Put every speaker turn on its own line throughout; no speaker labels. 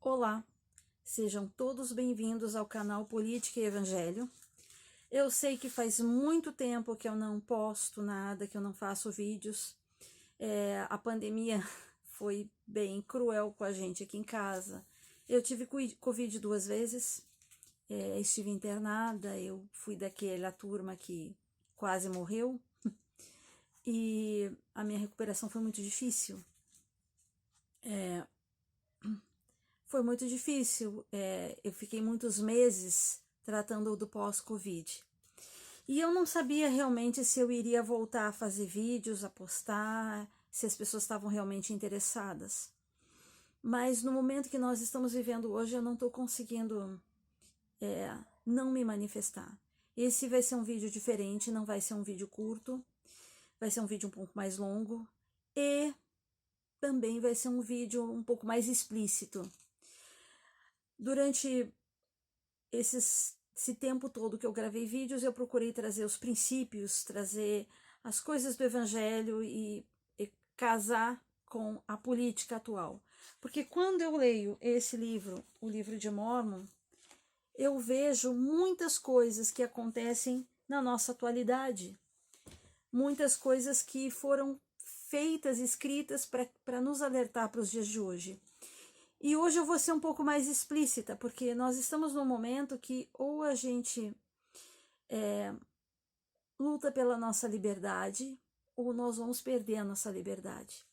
Olá, sejam todos bem-vindos ao canal Política e Evangelho. Eu sei que faz muito tempo que eu não posto nada, que eu não faço vídeos. A pandemia foi bem cruel com a gente aqui em casa. Eu tive Covid 2 vezes, estive internada, eu fui daquela turma que quase morreu e a minha recuperação foi muito difícil. Foi muito difícil, eu fiquei muitos meses tratando do pós-Covid. E eu não sabia realmente se eu iria voltar a fazer vídeos, a postar, se as pessoas estavam realmente interessadas. Mas no momento que nós estamos vivendo hoje, eu não estou conseguindo não me manifestar. Esse vai ser um vídeo diferente, não vai ser um vídeo curto, vai ser um vídeo um pouco mais longo e também vai ser um vídeo um pouco mais explícito. Durante esse tempo todo que eu gravei vídeos, eu procurei trazer os princípios, trazer as coisas do Evangelho e casar com a política atual. Porque quando eu leio esse livro, o livro de Mórmon, eu vejo muitas coisas que acontecem na nossa atualidade. Muitas coisas que foram feitas, escritas para nos alertar para os dias de hoje. E hoje eu vou ser um pouco mais explícita, porque nós estamos num momento que ou a gente luta pela nossa liberdade, ou nós vamos perder a nossa liberdade.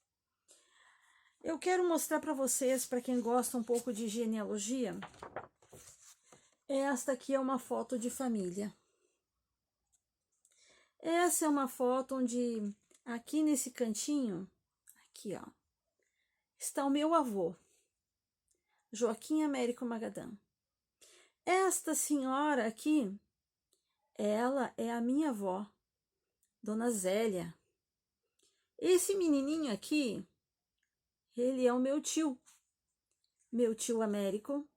Eu quero mostrar para vocês, para quem gosta um pouco de genealogia, esta aqui é uma foto de família. Essa é uma foto onde, aqui nesse cantinho, aqui ó, está o meu avô, Joaquim Américo Magadã. Esta senhora aqui, ela é a minha avó, Dona Zélia. Esse menininho aqui, ele é o meu tio Américo.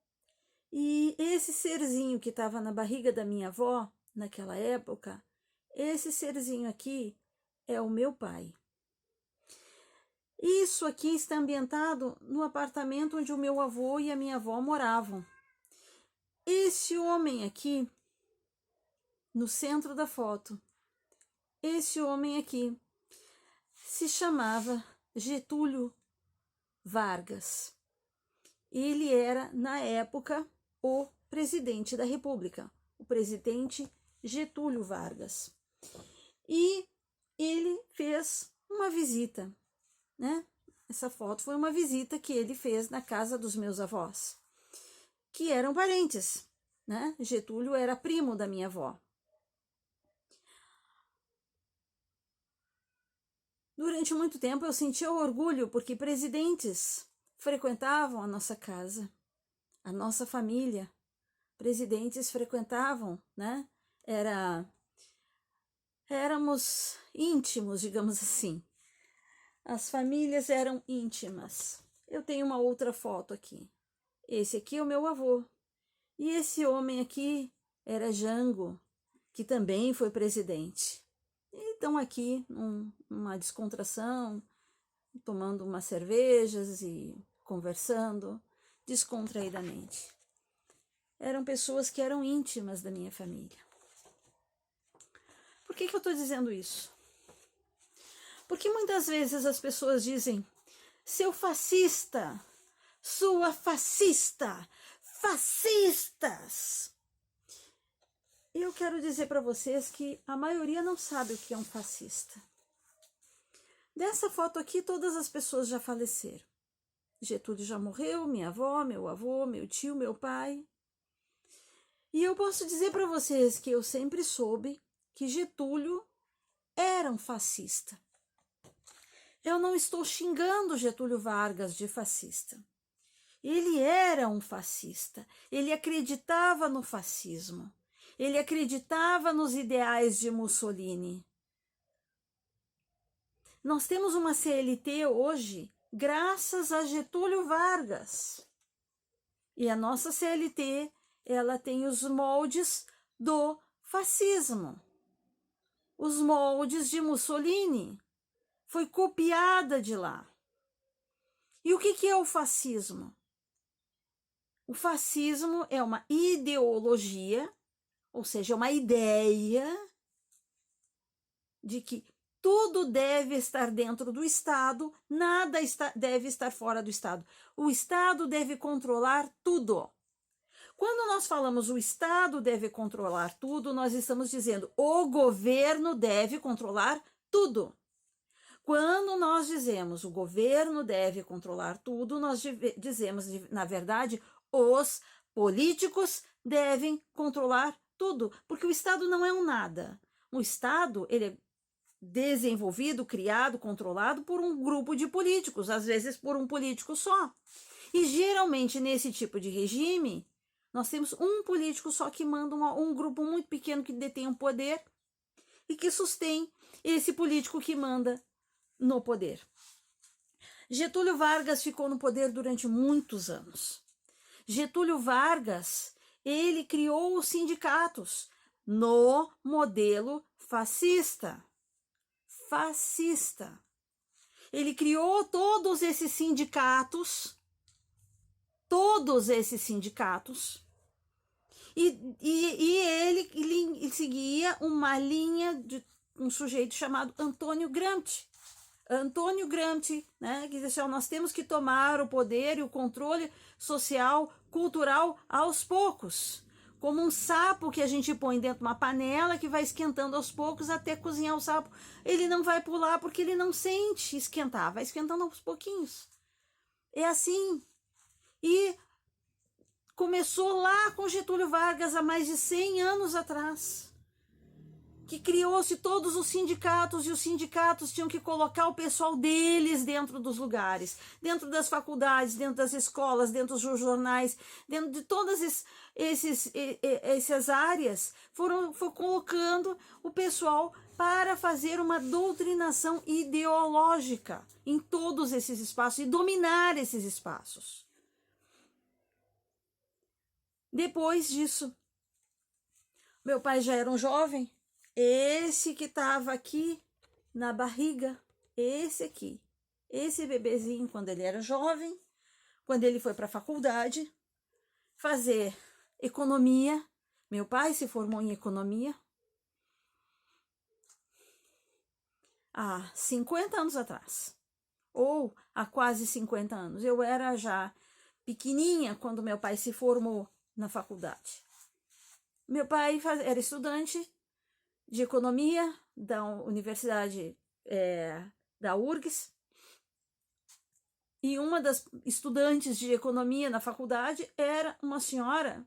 E esse serzinho que estava na barriga da minha avó, naquela época, esse serzinho aqui é o meu pai. Isso aqui está ambientado no apartamento onde o meu avô e a minha avó moravam. Esse homem aqui, no centro da foto, esse homem aqui se chamava Getúlio Vargas. Ele era, na época, o presidente da República, o presidente Getúlio Vargas. E ele fez uma visita, né? Essa foto foi uma visita que ele fez na casa dos meus avós, que eram parentes, né? Getúlio era primo da minha avó. Durante muito tempo eu sentia orgulho porque presidentes frequentavam a nossa casa, a nossa família. Presidentes frequentavam, né? Éramos íntimos, digamos assim. As famílias eram íntimas. Eu tenho uma outra foto aqui. Esse aqui é o meu avô. E esse homem aqui era Jango, que também foi presidente. E estão aqui numa descontração, tomando umas cervejas e conversando descontraídamente. Eram pessoas que eram íntimas da minha família. Por que eu estou dizendo isso? Porque muitas vezes as pessoas dizem: seu fascista, sua fascista, fascistas. Eu quero dizer para vocês que a maioria não sabe o que é um fascista. Dessa foto aqui, todas as pessoas já faleceram. Getúlio já morreu, minha avó, meu avô, meu tio, meu pai. E eu posso dizer para vocês que eu sempre soube que Getúlio era um fascista. Eu não estou xingando Getúlio Vargas de fascista. Ele era um fascista. Ele acreditava no fascismo. Ele acreditava nos ideais de Mussolini. Nós temos uma CLT hoje graças a Getúlio Vargas. E a nossa CLT, ela tem os moldes do fascismo. Os moldes de Mussolini. Foi copiada de lá. E o que é o fascismo? O fascismo é uma ideologia, ou seja, uma ideia de que tudo deve estar dentro do Estado, nada deve estar fora do Estado. O Estado deve controlar tudo. Quando nós falamos o Estado deve controlar tudo, nós estamos dizendo o governo deve controlar tudo. Quando nós dizemos o governo deve controlar tudo, nós dizemos, na verdade, os políticos devem controlar tudo, porque o Estado não é um nada. O Estado, ele é desenvolvido, criado, controlado por um grupo de políticos, às vezes por um político só. E geralmente nesse tipo de regime, nós temos um político só que manda um grupo muito pequeno que detém o poder e que sustém esse político que manda no poder. Getúlio Vargas ficou no poder durante muitos anos. Getúlio Vargas, ele criou os sindicatos no modelo fascista. Ele criou todos esses sindicatos, e ele seguia uma linha de um sujeito chamado Antônio Gramsci. Antônio Gramsci, né, que disse, nós temos que tomar o poder e o controle social, cultural aos poucos, como um sapo que a gente põe dentro de uma panela que vai esquentando aos poucos até cozinhar o sapo. Ele não vai pular porque ele não sente esquentar, vai esquentando aos pouquinhos. É assim. E começou lá com Getúlio Vargas há mais de 100 anos atrás, que criou-se todos os sindicatos, e os sindicatos tinham que colocar o pessoal deles dentro dos lugares, dentro das faculdades, dentro das escolas, dentro dos jornais, dentro de todas essas áreas, foi colocando o pessoal para fazer uma doutrinação ideológica em todos esses espaços e dominar esses espaços. Depois disso, meu pai já era um jovem. Esse que estava aqui na barriga, esse aqui, esse bebezinho, quando ele era jovem, quando ele foi para a faculdade fazer economia, meu pai se formou em economia há 50 anos atrás, ou há quase 50 anos. Eu era já pequenininha quando meu pai se formou na faculdade. Meu pai era estudante de economia da Universidade da URGS, e uma das estudantes de economia na faculdade era uma senhora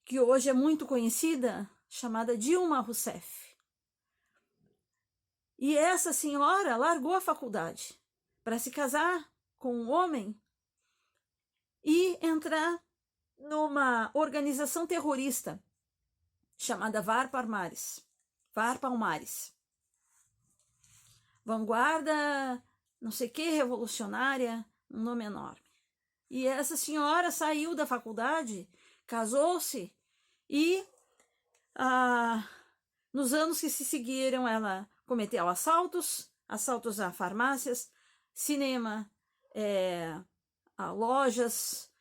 que hoje é muito conhecida, chamada Dilma Rousseff. E essa senhora largou a faculdade para se casar com um homem e entrar numa organização terrorista chamada VAR Palmares. Vanguarda, não sei que, revolucionária, um nome enorme. E essa senhora saiu da faculdade, casou-se e nos anos que se seguiram ela cometeu assaltos a farmácias, cinema, a lojas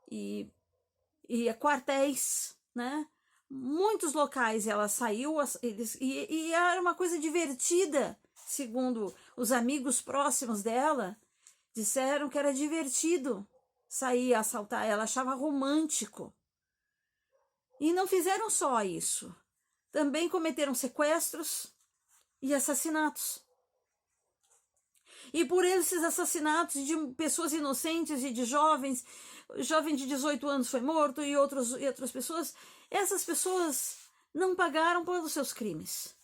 e a quartéis, né? Muitos locais ela saiu, e era uma coisa divertida, segundo os amigos próximos dela, disseram que era divertido sair a assaltar, ela achava romântico. E não fizeram só isso, também cometeram sequestros e assassinatos. E por esses assassinatos de pessoas inocentes e de jovens, jovem de 18 anos foi morto e outras pessoas, essas pessoas não pagaram pelos seus crimes.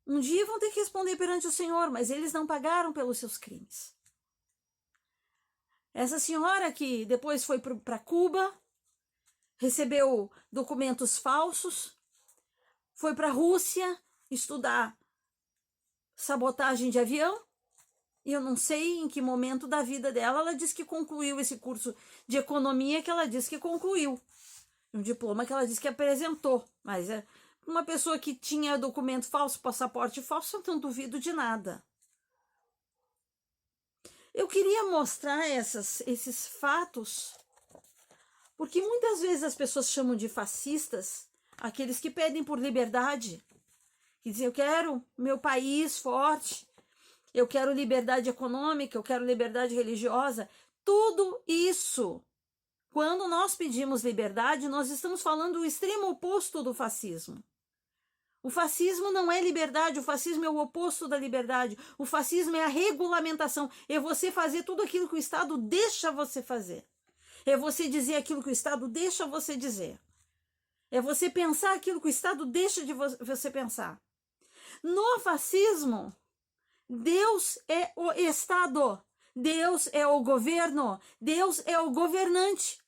Um dia vão ter que responder perante o Senhor, mas eles não pagaram pelos seus crimes. Essa senhora que depois foi para Cuba, recebeu documentos falsos, foi para a Rússia estudar sabotagem de avião, e eu não sei em que momento da vida dela ela disse que concluiu esse curso de economia, que ela disse que concluiu. Um diploma que ela disse que apresentou, mas uma pessoa que tinha documento falso, passaporte falso, eu não duvido de nada. Eu queria mostrar esses fatos Porque muitas vezes as pessoas chamam de fascistas aqueles que pedem por liberdade, que dizem, eu quero meu país forte, eu quero liberdade econômica, eu quero liberdade religiosa. Tudo isso, quando nós pedimos liberdade, nós estamos falando o extremo oposto do fascismo. O fascismo não é liberdade, o fascismo é o oposto da liberdade. O fascismo é a regulamentação, é você fazer tudo aquilo que o Estado deixa você fazer. É você dizer aquilo que o Estado deixa você dizer. É você pensar aquilo que o Estado deixa de você pensar. No fascismo, Deus é o Estado, Deus é o governo, Deus é o governante.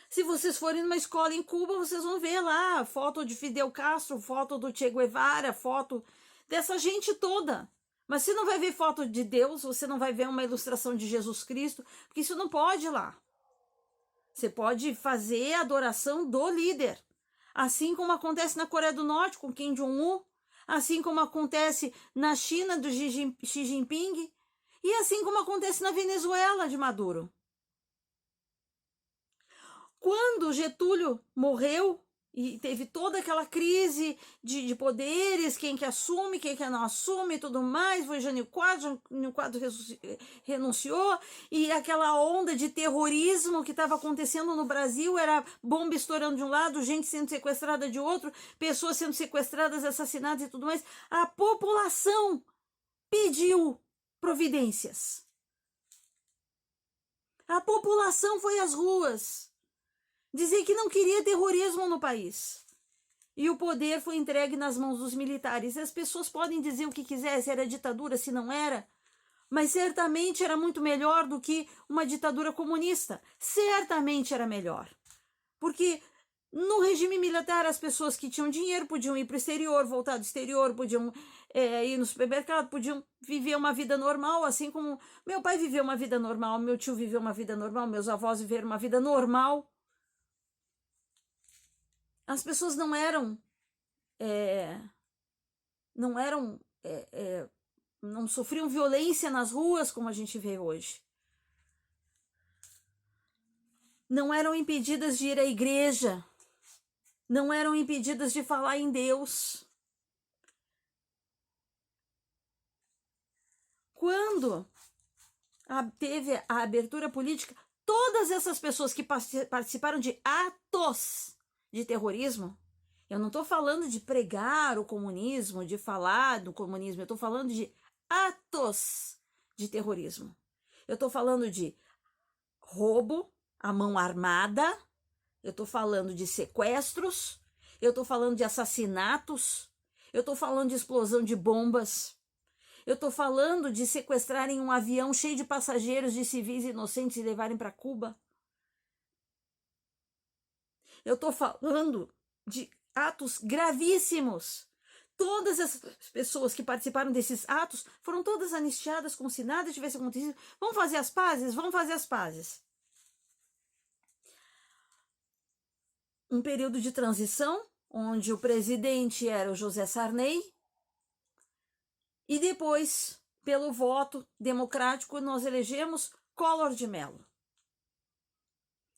Se vocês forem numa escola em Cuba, vocês vão ver lá foto de Fidel Castro, foto do Che Guevara, foto dessa gente toda. Mas você não vai ver foto de Deus, você não vai ver uma ilustração de Jesus Cristo, porque isso não pode ir lá. Você pode fazer a adoração do líder, assim como acontece na Coreia do Norte com Kim Jong-un, assim como acontece na China do Xi Jinping, e assim como acontece na Venezuela de Maduro. Quando Getúlio morreu e teve toda aquela crise de poderes, quem que assume, quem que não assume e tudo mais, foi Jânio Quadros renunciou, e aquela onda de terrorismo que estava acontecendo no Brasil, era bomba estourando de um lado, gente sendo sequestrada de outro, pessoas sendo sequestradas, assassinadas e tudo mais. A população pediu providências. A população foi às ruas dizer que não queria terrorismo no país. E o poder foi entregue nas mãos dos militares. As pessoas podem dizer o que quiser, se era ditadura, se não era, mas certamente era muito melhor do que uma ditadura comunista. Certamente era melhor. Porque no regime militar, as pessoas que tinham dinheiro podiam ir para o exterior, voltar do exterior, podiam ir no supermercado, podiam viver uma vida normal, assim como meu pai viveu uma vida normal, meu tio viveu uma vida normal, meus avós viveram uma vida normal. As pessoas não sofriam violência nas ruas como a gente vê hoje. Não eram impedidas de ir à igreja. Não eram impedidas de falar em Deus. Quando teve a abertura política, todas essas pessoas que participaram de atos de terrorismo, eu não estou falando de pregar o comunismo, de falar do comunismo, eu estou falando de atos de terrorismo. Eu estou falando de roubo à mão armada, eu estou falando de sequestros, eu estou falando de assassinatos, eu estou falando de explosão de bombas, eu estou falando de sequestrarem um avião cheio de passageiros, de civis inocentes e levarem para Cuba. Eu estou falando de atos gravíssimos. Todas as pessoas que participaram desses atos foram todas anistiadas como se nada tivesse acontecido. Vamos fazer as pazes? Vamos fazer as pazes. Um período de transição, onde o presidente era o José Sarney, e depois, pelo voto democrático, nós elegemos Collor de Mello.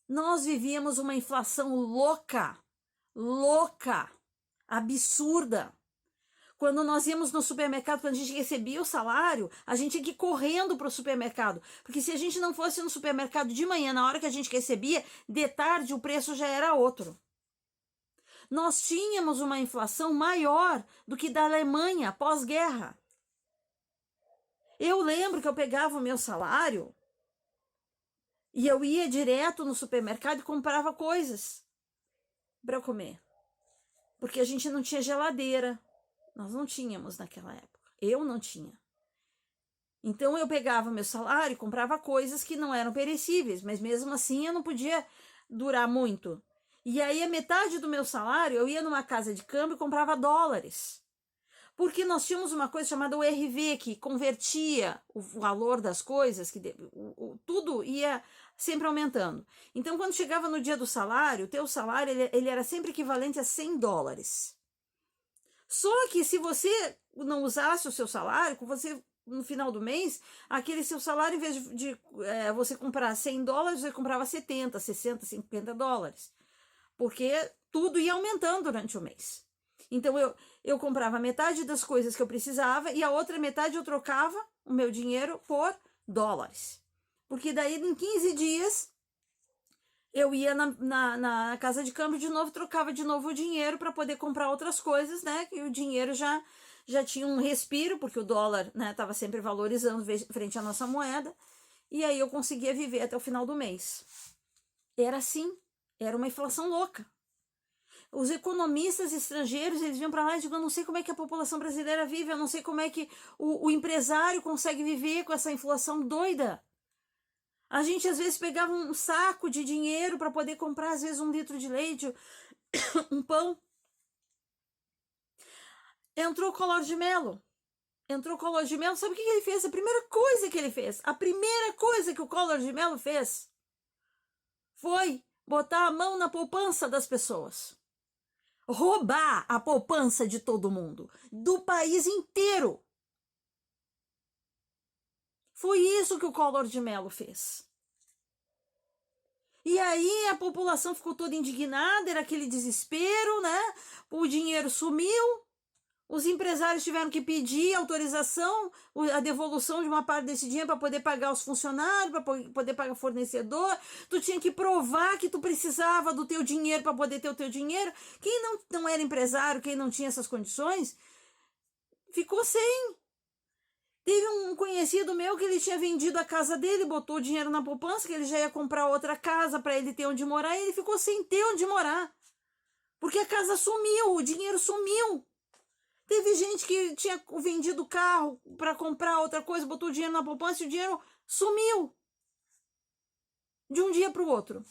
Nós vivíamos uma inflação louca, absurda. Quando nós íamos no supermercado, quando a gente recebia o salário, a gente tinha que ir correndo para o supermercado. Porque se a gente não fosse no supermercado de manhã, na hora que a gente recebia, de tarde o preço já era outro. Nós tínhamos uma inflação maior do que da Alemanha pós-guerra. Eu lembro que eu pegava o meu salário e eu ia direto no supermercado e comprava coisas para eu comer. Porque a gente não tinha geladeira. Nós não tínhamos naquela época. Eu não tinha. Então eu pegava meu salário e comprava coisas que não eram perecíveis, mas mesmo assim eu não podia durar muito. E aí a metade do meu salário eu ia numa casa de câmbio e comprava dólares. Porque nós tínhamos uma coisa chamada URV, que convertia o valor das coisas, que tudo ia sempre aumentando. Então, quando chegava no dia do salário, o teu salário ele era sempre equivalente a 100 dólares. Só que se você não usasse o seu salário, você no final do mês, aquele seu salário, em vez de você comprar $100, você comprava 70, 60, 50 dólares. Porque tudo ia aumentando durante o mês. Então eu comprava metade das coisas que eu precisava e a outra metade eu trocava o meu dinheiro por dólares. Porque daí em 15 dias eu ia na casa de câmbio de novo, trocava de novo o dinheiro para poder comprar outras coisas, né? Que o dinheiro já tinha um respiro, porque o dólar, né, estava sempre valorizando frente à nossa moeda. E aí eu conseguia viver até o final do mês. Era assim, era uma inflação louca. Os economistas estrangeiros, eles vinham para lá e diziam, eu não sei como é que a população brasileira vive, eu não sei como é que o empresário consegue viver com essa inflação doida. A gente às vezes pegava um saco de dinheiro para poder comprar às vezes 1 litro de leite, um pão. Entrou o Collor de Mello. Sabe o que ele fez? A primeira coisa que ele fez, a primeira coisa que o Collor de Mello fez foi botar a mão na poupança das pessoas. Roubar a poupança de todo mundo, do país inteiro. Foi isso que o Collor de Mello fez. E aí a população ficou toda indignada, era aquele desespero, né? O dinheiro sumiu, os empresários tiveram que pedir autorização, a devolução de uma parte desse dinheiro para poder pagar os funcionários, para poder pagar fornecedor. Tu tinha que provar que tu precisava do teu dinheiro para poder ter o teu dinheiro. Quem não era empresário, quem não tinha essas condições, ficou sem. Teve um conhecido meu que ele tinha vendido a casa dele, botou o dinheiro na poupança, que ele já ia comprar outra casa para ele ter onde morar, e ele ficou sem ter onde morar. Porque a casa sumiu, o dinheiro sumiu. Teve gente que tinha vendido o carro para comprar outra coisa, botou o dinheiro na poupança e o dinheiro sumiu. De um dia para o outro.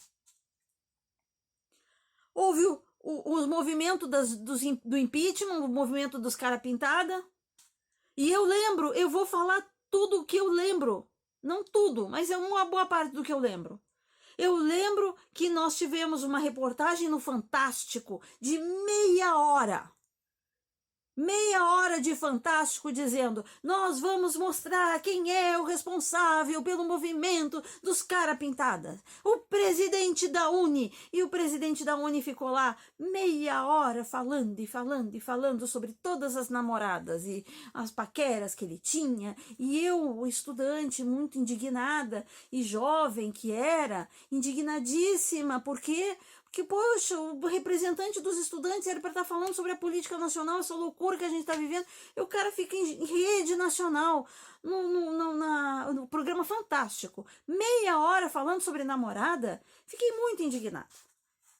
Houve o movimento do impeachment, o movimento dos cara pintada. E eu vou falar tudo o que eu lembro. Não tudo, mas é uma boa parte do que eu lembro. Eu lembro que nós tivemos uma reportagem no Fantástico de meia hora de Fantástico dizendo, nós vamos mostrar quem é o responsável pelo movimento dos cara pintada, o presidente da Uni. E o presidente da Uni ficou lá meia hora falando e falando e falando sobre todas as namoradas e as paqueras que ele tinha. E eu, estudante muito indignada e jovem que era, indignadíssima, porque poxa, o representante dos estudantes era para estar falando sobre a política nacional, essa loucura que a gente está vivendo, e o cara fica em rede nacional, no programa Fantástico, meia hora falando sobre namorada. Fiquei muito indignada.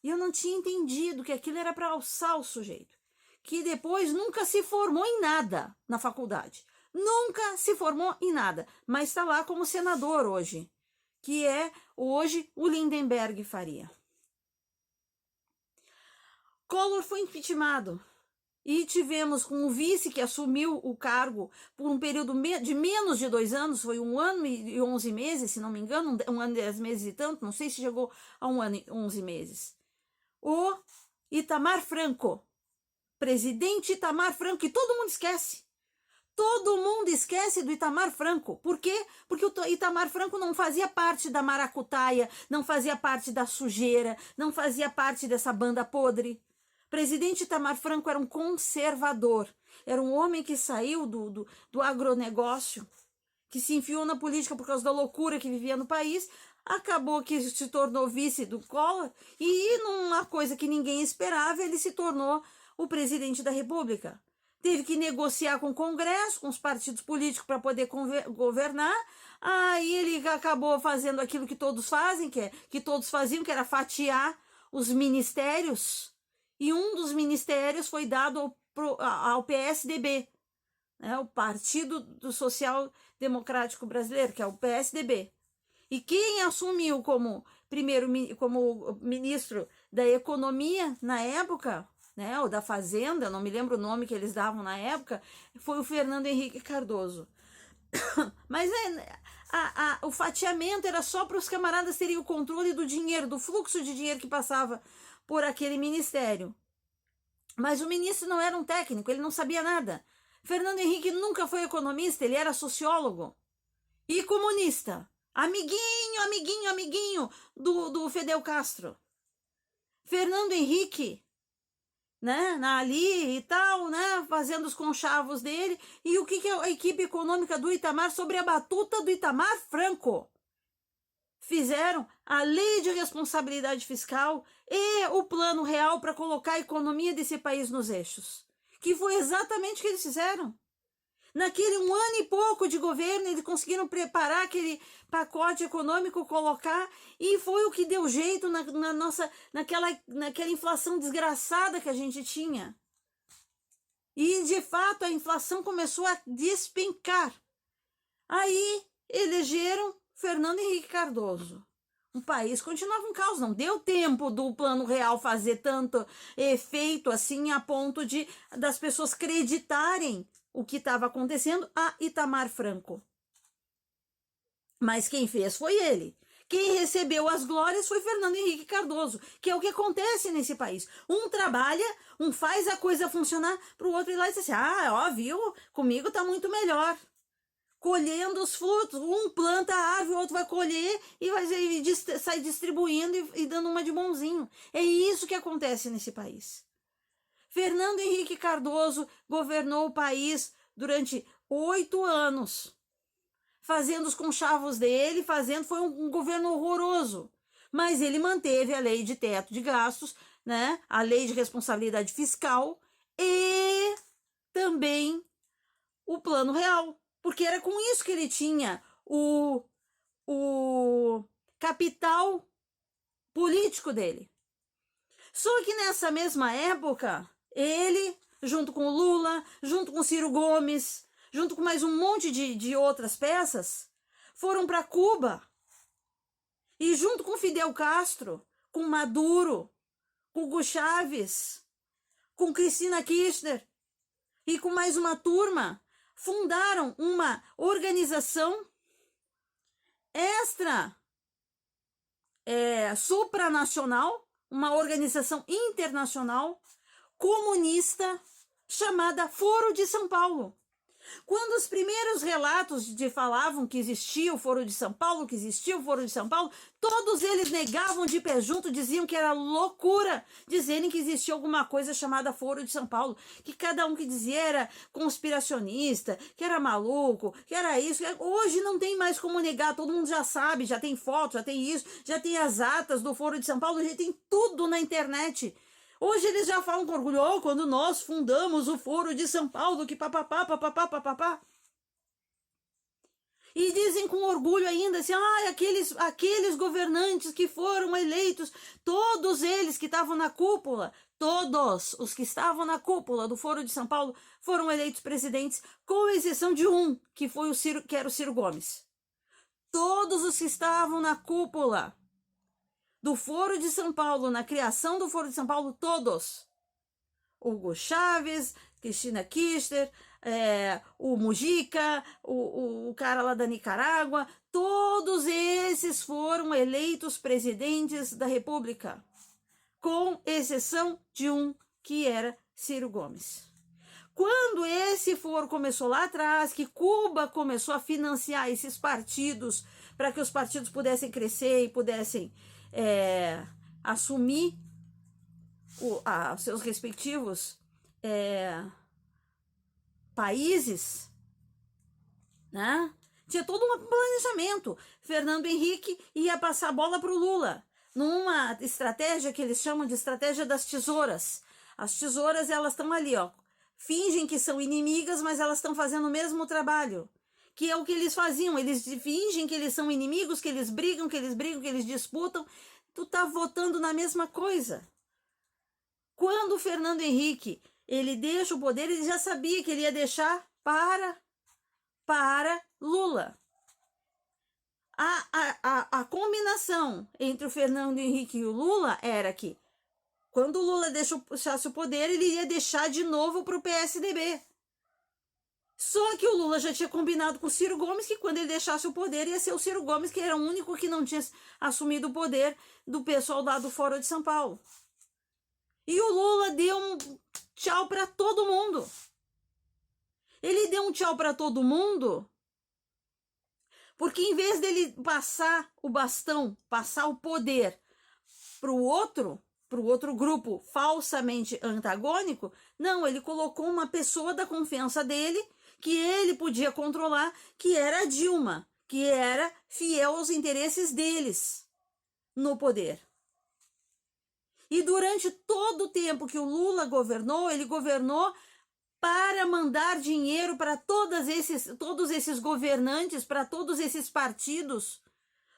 E eu não tinha entendido que aquilo era para alçar o sujeito, que depois nunca se formou em nada na faculdade. Nunca se formou em nada, mas está lá como senador hoje, que é hoje o Lindenberg Faria. Collor foi impeachmentado e tivemos com o vice que assumiu o cargo por um período de menos de 2 anos, foi 1 ano e 11 meses, se não me engano, 1 ano e 10 meses e tanto, não sei se chegou a 1 ano e 11 meses. O Itamar Franco, presidente Itamar Franco, que todo mundo esquece. Todo mundo esquece do Itamar Franco. Por quê? Porque o Itamar Franco não fazia parte da maracutaia, não fazia parte da sujeira, não fazia parte dessa banda podre. Presidente Itamar Franco era um conservador, era um homem que saiu do agronegócio, que se enfiou na política por causa da loucura que vivia no país, acabou que se tornou vice do Collor e, numa coisa que ninguém esperava, ele se tornou o presidente da República. Teve que negociar com o Congresso, com os partidos políticos para poder governar. Aí ele acabou fazendo aquilo que todos fazem, que todos faziam, que era fatiar os ministérios. E um dos ministérios foi dado ao PSDB, né, o Partido do Social Democrático Brasileiro, que é o PSDB. E quem assumiu como ministro da Economia na época, né, ou da Fazenda, não me lembro o nome que eles davam na época, foi o Fernando Henrique Cardoso. Mas o fatiamento era só para os camaradas terem o controle do dinheiro, do fluxo de dinheiro que passava por aquele ministério. Mas o ministro não era um técnico, ele não sabia nada. Fernando Henrique nunca foi economista, ele era sociólogo e comunista. Amiguinho do Fidel Castro. Fernando Henrique, né, ali e tal, né, fazendo os conchavos dele. E o que a equipe econômica do Itamar, sobre a batuta do Itamar Franco, fizeram? A lei de responsabilidade fiscal e o plano real para colocar a economia desse país nos eixos. Que foi exatamente o que eles fizeram. Naquele 1 ano e pouco de governo, eles conseguiram preparar aquele pacote econômico, colocar, e foi o que deu jeito naquela inflação desgraçada que a gente tinha. E, de fato, a inflação começou a despencar. Aí, elegeram Fernando Henrique Cardoso. O país continuava um caos, não deu tempo do plano real fazer tanto efeito assim a ponto das pessoas acreditarem o que estava acontecendo a Itamar Franco. Mas quem fez foi ele. Quem recebeu as glórias foi Fernando Henrique Cardoso, que é o que acontece nesse país. Um trabalha, um faz a coisa funcionar, para o outro ir lá e dizer assim, viu, comigo tá muito melhor. Colhendo os frutos, um planta a árvore, o outro vai colher e vai sair distribuindo e dando uma de bonzinho. É isso que acontece nesse país. Fernando Henrique Cardoso governou o país durante 8 anos, fazendo os conchavos dele, foi um governo horroroso, mas ele manteve a lei de teto de gastos, né, a lei de responsabilidade fiscal e também o plano real, porque era com isso que ele tinha o capital político dele. Só que nessa mesma época, ele, junto com o Lula, junto com Ciro Gomes, junto com mais um monte de outras peças, foram para Cuba. E junto com Fidel Castro, com Maduro, com Hugo Chávez, com Cristina Kirchner e com mais uma turma, fundaram uma organização supranacional, uma organização internacional comunista chamada Foro de São Paulo. Quando os primeiros relatos falavam que existia o Foro de São Paulo, todos eles negavam de pé junto, diziam que era loucura dizerem que existia alguma coisa chamada Foro de São Paulo, que cada um que dizia era conspiracionista, que era maluco, que era isso. Hoje não tem mais como negar, todo mundo já sabe, já tem foto, já tem isso, já tem as atas do Foro de São Paulo, já tem tudo na internet. Hoje eles já falam com orgulho, quando nós fundamos o Foro de São Paulo, que papapá. E dizem com orgulho ainda assim, aqueles governantes que foram eleitos, todos eles que estavam na cúpula, todos os que estavam na cúpula do Foro de São Paulo foram eleitos presidentes, com exceção de um, que era o Ciro Gomes. Todos os que estavam na cúpula do Foro de São Paulo, na criação do Foro de São Paulo, todos. Hugo Chávez, Cristina Kirchner, o Mujica, o cara lá da Nicarágua, todos esses foram eleitos presidentes da República, com exceção de um, que era Ciro Gomes. Quando esse foro começou lá atrás, que Cuba começou a financiar esses partidos, para que os partidos pudessem crescer e pudessem assumir os seus respectivos países, né? Tinha todo um planejamento. Fernando Henrique ia passar a bola para o Lula, numa estratégia que eles chamam de estratégia das tesouras. As tesouras, elas estão ali, fingem que são inimigas, mas elas estão fazendo o mesmo trabalho, que é o que eles faziam. Eles fingem que eles são inimigos, que eles brigam, que eles disputam. Tu tá votando na mesma coisa. Quando o Fernando Henrique, ele deixa o poder, ele já sabia que ele ia deixar para Lula. A combinação entre o Fernando Henrique e o Lula era que, quando o Lula deixasse o poder, ele ia deixar de novo para o PSDB. Só que o Lula já tinha combinado com o Ciro Gomes que quando ele deixasse o poder ia ser o Ciro Gomes, que era o único que não tinha assumido o poder do pessoal lá do Foro de São Paulo. E o Lula deu um tchau para todo mundo. Ele deu um tchau para todo mundo, porque em vez dele passar o bastão, passar o poder para o outro grupo falsamente antagônico, não, ele colocou uma pessoa da confiança dele, que ele podia controlar, que era a Dilma, que era fiel aos interesses deles no poder. E durante todo o tempo que o Lula governou, ele governou para mandar dinheiro para todos esses governantes, para todos esses partidos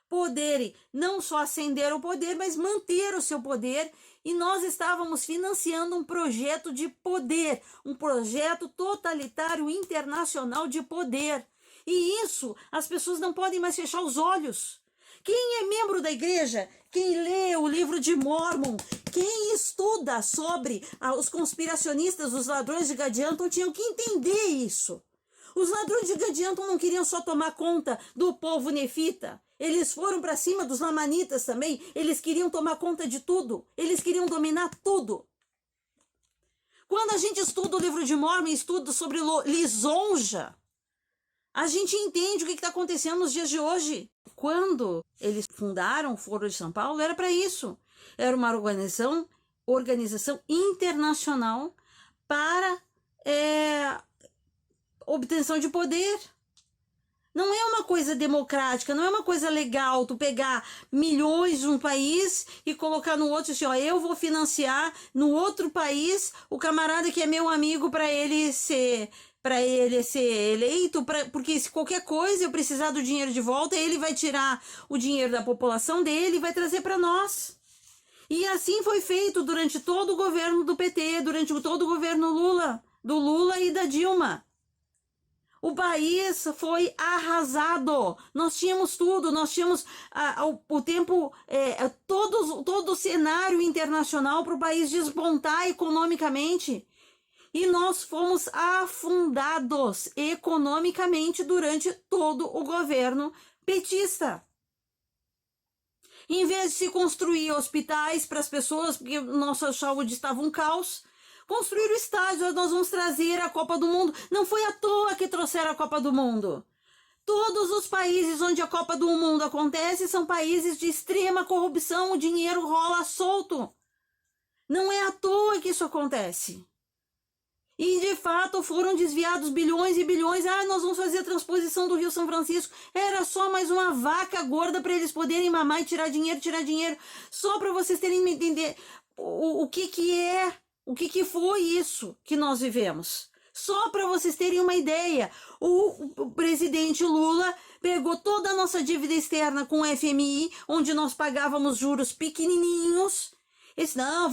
poderem não só ascender ao poder, mas manter o seu poder. E nós estávamos financiando um projeto de poder, um projeto totalitário internacional de poder. E isso, as pessoas não podem mais fechar os olhos. Quem é membro da igreja, quem lê o livro de Mórmon, quem estuda sobre os conspiracionistas, os ladrões de Gadianton, tinham que entender isso. Os ladrões de Gadianton não queriam só tomar conta do povo nefita. Eles foram para cima dos lamanitas também. Eles queriam tomar conta de tudo. Eles queriam dominar tudo. Quando a gente estuda o livro de Mórmon, estuda sobre lisonja, a gente entende o que está acontecendo nos dias de hoje. Quando eles fundaram o Foro de São Paulo, era para isso. Era uma organização internacional para obtenção de poder. Não é uma coisa democrática, não é uma coisa legal tu pegar milhões de um país e colocar no outro assim, ó, eu vou financiar no outro país o camarada que é meu amigo para ele ser eleito, porque se qualquer coisa eu precisar do dinheiro de volta, ele vai tirar o dinheiro da população dele e vai trazer para nós. E assim foi feito durante todo o governo do PT, durante todo o governo do Lula e da Dilma. O país foi arrasado. Nós tínhamos tudo, nós tínhamos o tempo, todo o cenário internacional para o país despontar economicamente. E nós fomos afundados economicamente durante todo o governo petista. Em vez de se construir hospitais para as pessoas, porque nossa saúde estava um caos, construir o estádio, nós vamos trazer a Copa do Mundo. Não foi à toa que trouxeram a Copa do Mundo. Todos os países onde a Copa do Mundo acontece são países de extrema corrupção, o dinheiro rola solto. Não é à toa que isso acontece. E, de fato, foram desviados bilhões e bilhões. Nós vamos fazer a transposição do Rio São Francisco. Era só mais uma vaca gorda para eles poderem mamar e tirar dinheiro. Só para vocês terem entender o que foi isso que nós vivemos. Só para vocês terem uma ideia, o presidente Lula pegou toda a nossa dívida externa com o FMI, onde nós pagávamos juros pequenininhos. Disse, não,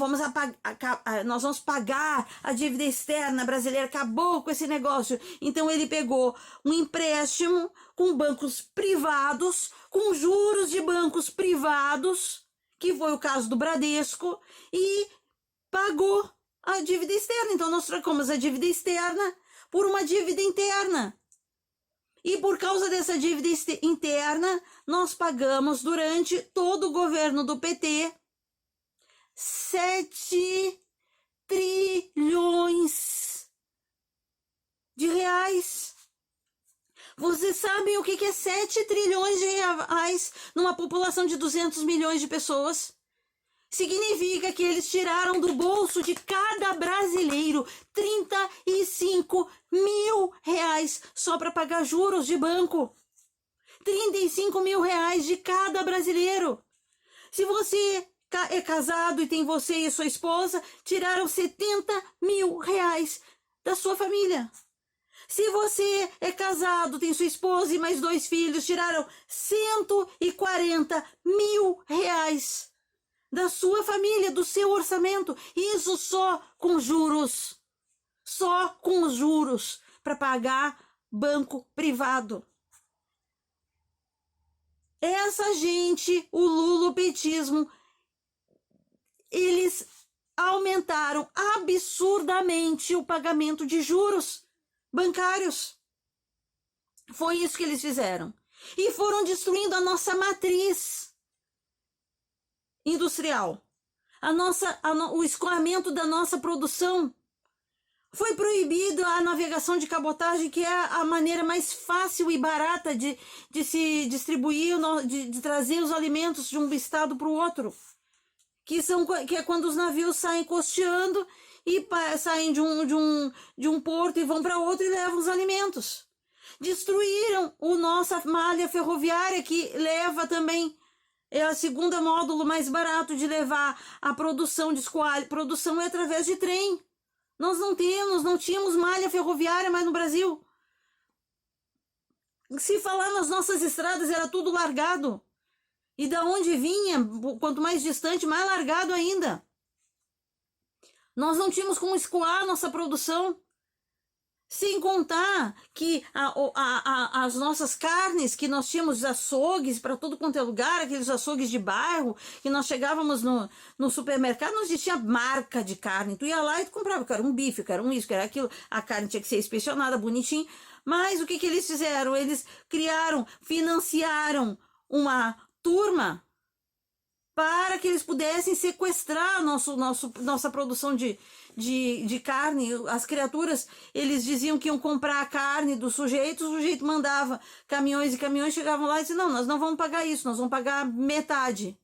nós vamos pagar a dívida externa brasileira, acabou com esse negócio. Então ele pegou um empréstimo com bancos privados, com juros de bancos privados, que foi o caso do Bradesco, e pagou a dívida externa. Então nós trocamos a dívida externa por uma dívida interna. E por causa dessa dívida interna, nós pagamos durante todo o governo do PT 7 trilhões de reais. Vocês sabem o que é 7 trilhões de reais numa população de 200 milhões de pessoas? Significa que eles tiraram do bolso de cada brasileiro 35 mil reais só para pagar juros de banco. 35 mil reais de cada brasileiro. Se você é casado e tem você e sua esposa, tiraram 70 mil reais da sua família. Se você é casado, tem sua esposa e mais 2 filhos, tiraram 140 mil reais da sua família, do seu orçamento. Isso só com juros. Só com os juros para pagar banco privado. Essa gente, o lulopetismo, eles aumentaram absurdamente o pagamento de juros bancários. Foi isso que eles fizeram. E foram destruindo a nossa matriz industrial, o escoamento da nossa produção. Foi proibido a navegação de cabotagem, que é a maneira mais fácil e barata de se distribuir, de trazer os alimentos de um estado para o outro. Que é quando os navios saem costeando e saem de um porto e vão para outro e levam os alimentos. Destruíram a nossa malha ferroviária, que leva também, é a segunda módulo mais barato de levar a produção de escoalho. Produção é através de trem. Nós não tínhamos malha ferroviária mais no Brasil. Se falar nas nossas estradas, era tudo largado. E da onde vinha, quanto mais distante, mais largado ainda. Nós não tínhamos como escoar nossa produção. Sem contar que as nossas carnes, que nós tínhamos açougues para tudo quanto é lugar, aqueles açougues de bairro, que nós chegávamos no supermercado, não existia marca de carne. Tu ia lá e tu comprava, que era um bife, que era um isso, que era aquilo. A carne tinha que ser inspecionada, bonitinho. Mas o que eles fizeram? Eles financiaram uma turma para que eles pudessem sequestrar nossa produção de carne. As criaturas, eles diziam que iam comprar a carne do sujeito, o sujeito mandava caminhões e caminhões, chegavam lá e diziam, não, nós não vamos pagar isso, nós vamos pagar metade.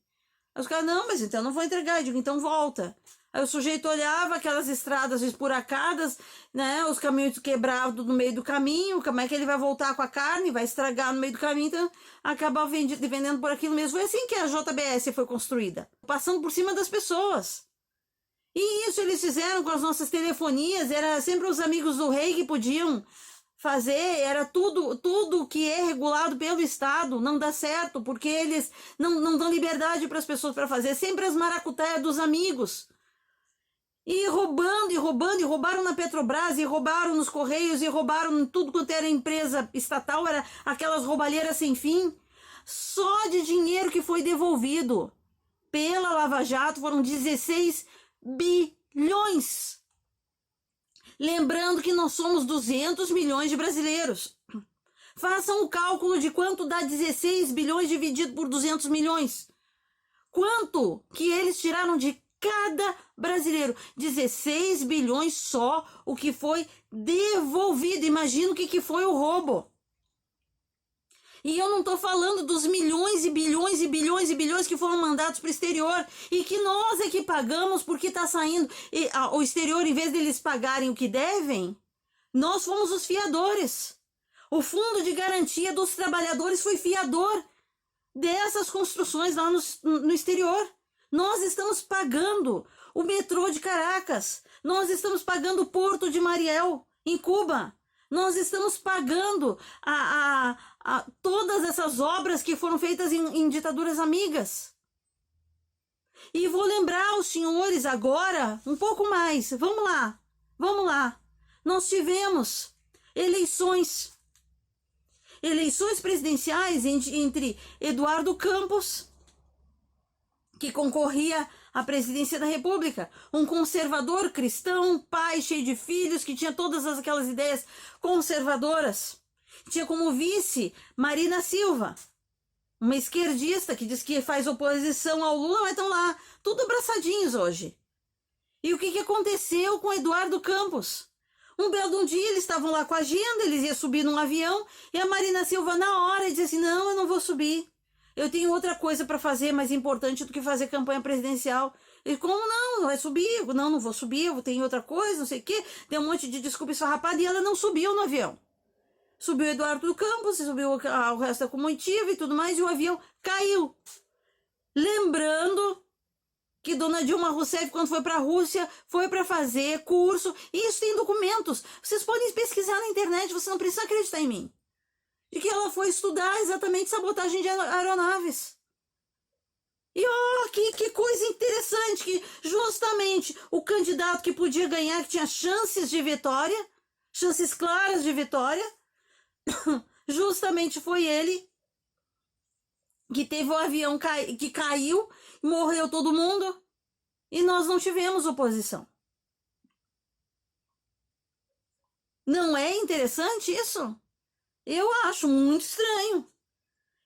Aí os caras, não, mas então eu não vou entregar. Eu digo, então volta. Aí o sujeito olhava aquelas estradas esburacadas, né, os caminhões quebrados no meio do caminho, como é que ele vai voltar com a carne, vai estragar no meio do caminho, então acabava vendendo por aquilo mesmo. Foi assim que a JBS foi construída, passando por cima das pessoas. E isso eles fizeram com as nossas telefonias, era sempre os amigos do rei que podiam fazer, era tudo que é regulado pelo Estado, não dá certo, porque eles não dão liberdade para as pessoas para fazer, sempre as maracutaias dos amigos. E roubaram na Petrobras, e roubaram nos Correios, e roubaram tudo quanto era empresa estatal, era aquelas roubalheiras sem fim. Só de dinheiro que foi devolvido pela Lava Jato foram 16 bilhões. Lembrando que nós somos 200 milhões de brasileiros. Façam o cálculo de quanto dá 16 bilhões dividido por 200 milhões. Quanto que eles tiraram de cada brasileiro? 16 bilhões só o que foi devolvido. Imagina o que foi o roubo. E eu não estou falando dos milhões e bilhões e bilhões e bilhões que foram mandados para o exterior e que nós é que pagamos porque está saindo. O exterior, em vez deles pagarem o que devem, nós fomos os fiadores. O Fundo de Garantia dos Trabalhadores foi fiador dessas construções lá no exterior. Nós estamos pagando o metrô de Caracas. Nós estamos pagando o Porto de Mariel, em Cuba. Nós estamos pagando todas essas obras que foram feitas em ditaduras amigas. E vou lembrar aos senhores agora, um pouco mais. Vamos lá. Nós tivemos eleições presidenciais entre Eduardo Campos, que concorria à presidência da República, um conservador cristão, pai cheio de filhos, que tinha todas aquelas ideias conservadoras. Tinha como vice Marina Silva, uma esquerdista que diz que faz oposição ao Lula, mas estão lá, tudo abraçadinhos hoje. E o que aconteceu com Eduardo Campos? Um belo dia eles estavam lá com a agenda, eles iam subir num avião, e a Marina Silva na hora disse assim, não, eu não vou subir. Eu tenho outra coisa para fazer mais importante do que fazer campanha presidencial. Ele, como não? Vai subir? Não vou subir, eu tenho outra coisa, não sei o quê. Deu um monte de desculpa esfarrapada e ela não subiu no avião. Subiu o Eduardo Campos, subiu o resto da comitiva e tudo mais, e o avião caiu. Lembrando que Dona Dilma Rousseff, quando foi para a Rússia, foi para fazer curso, e isso tem documentos. Vocês podem pesquisar na internet, você não precisa acreditar em mim. De que ela foi estudar exatamente sabotagem de aeronaves. E que coisa interessante, que justamente o candidato que podia ganhar, que tinha chances de vitória, chances claras de vitória, justamente foi ele que teve o avião que caiu, morreu todo mundo, e nós não tivemos oposição. Não é interessante isso? Eu acho muito estranho.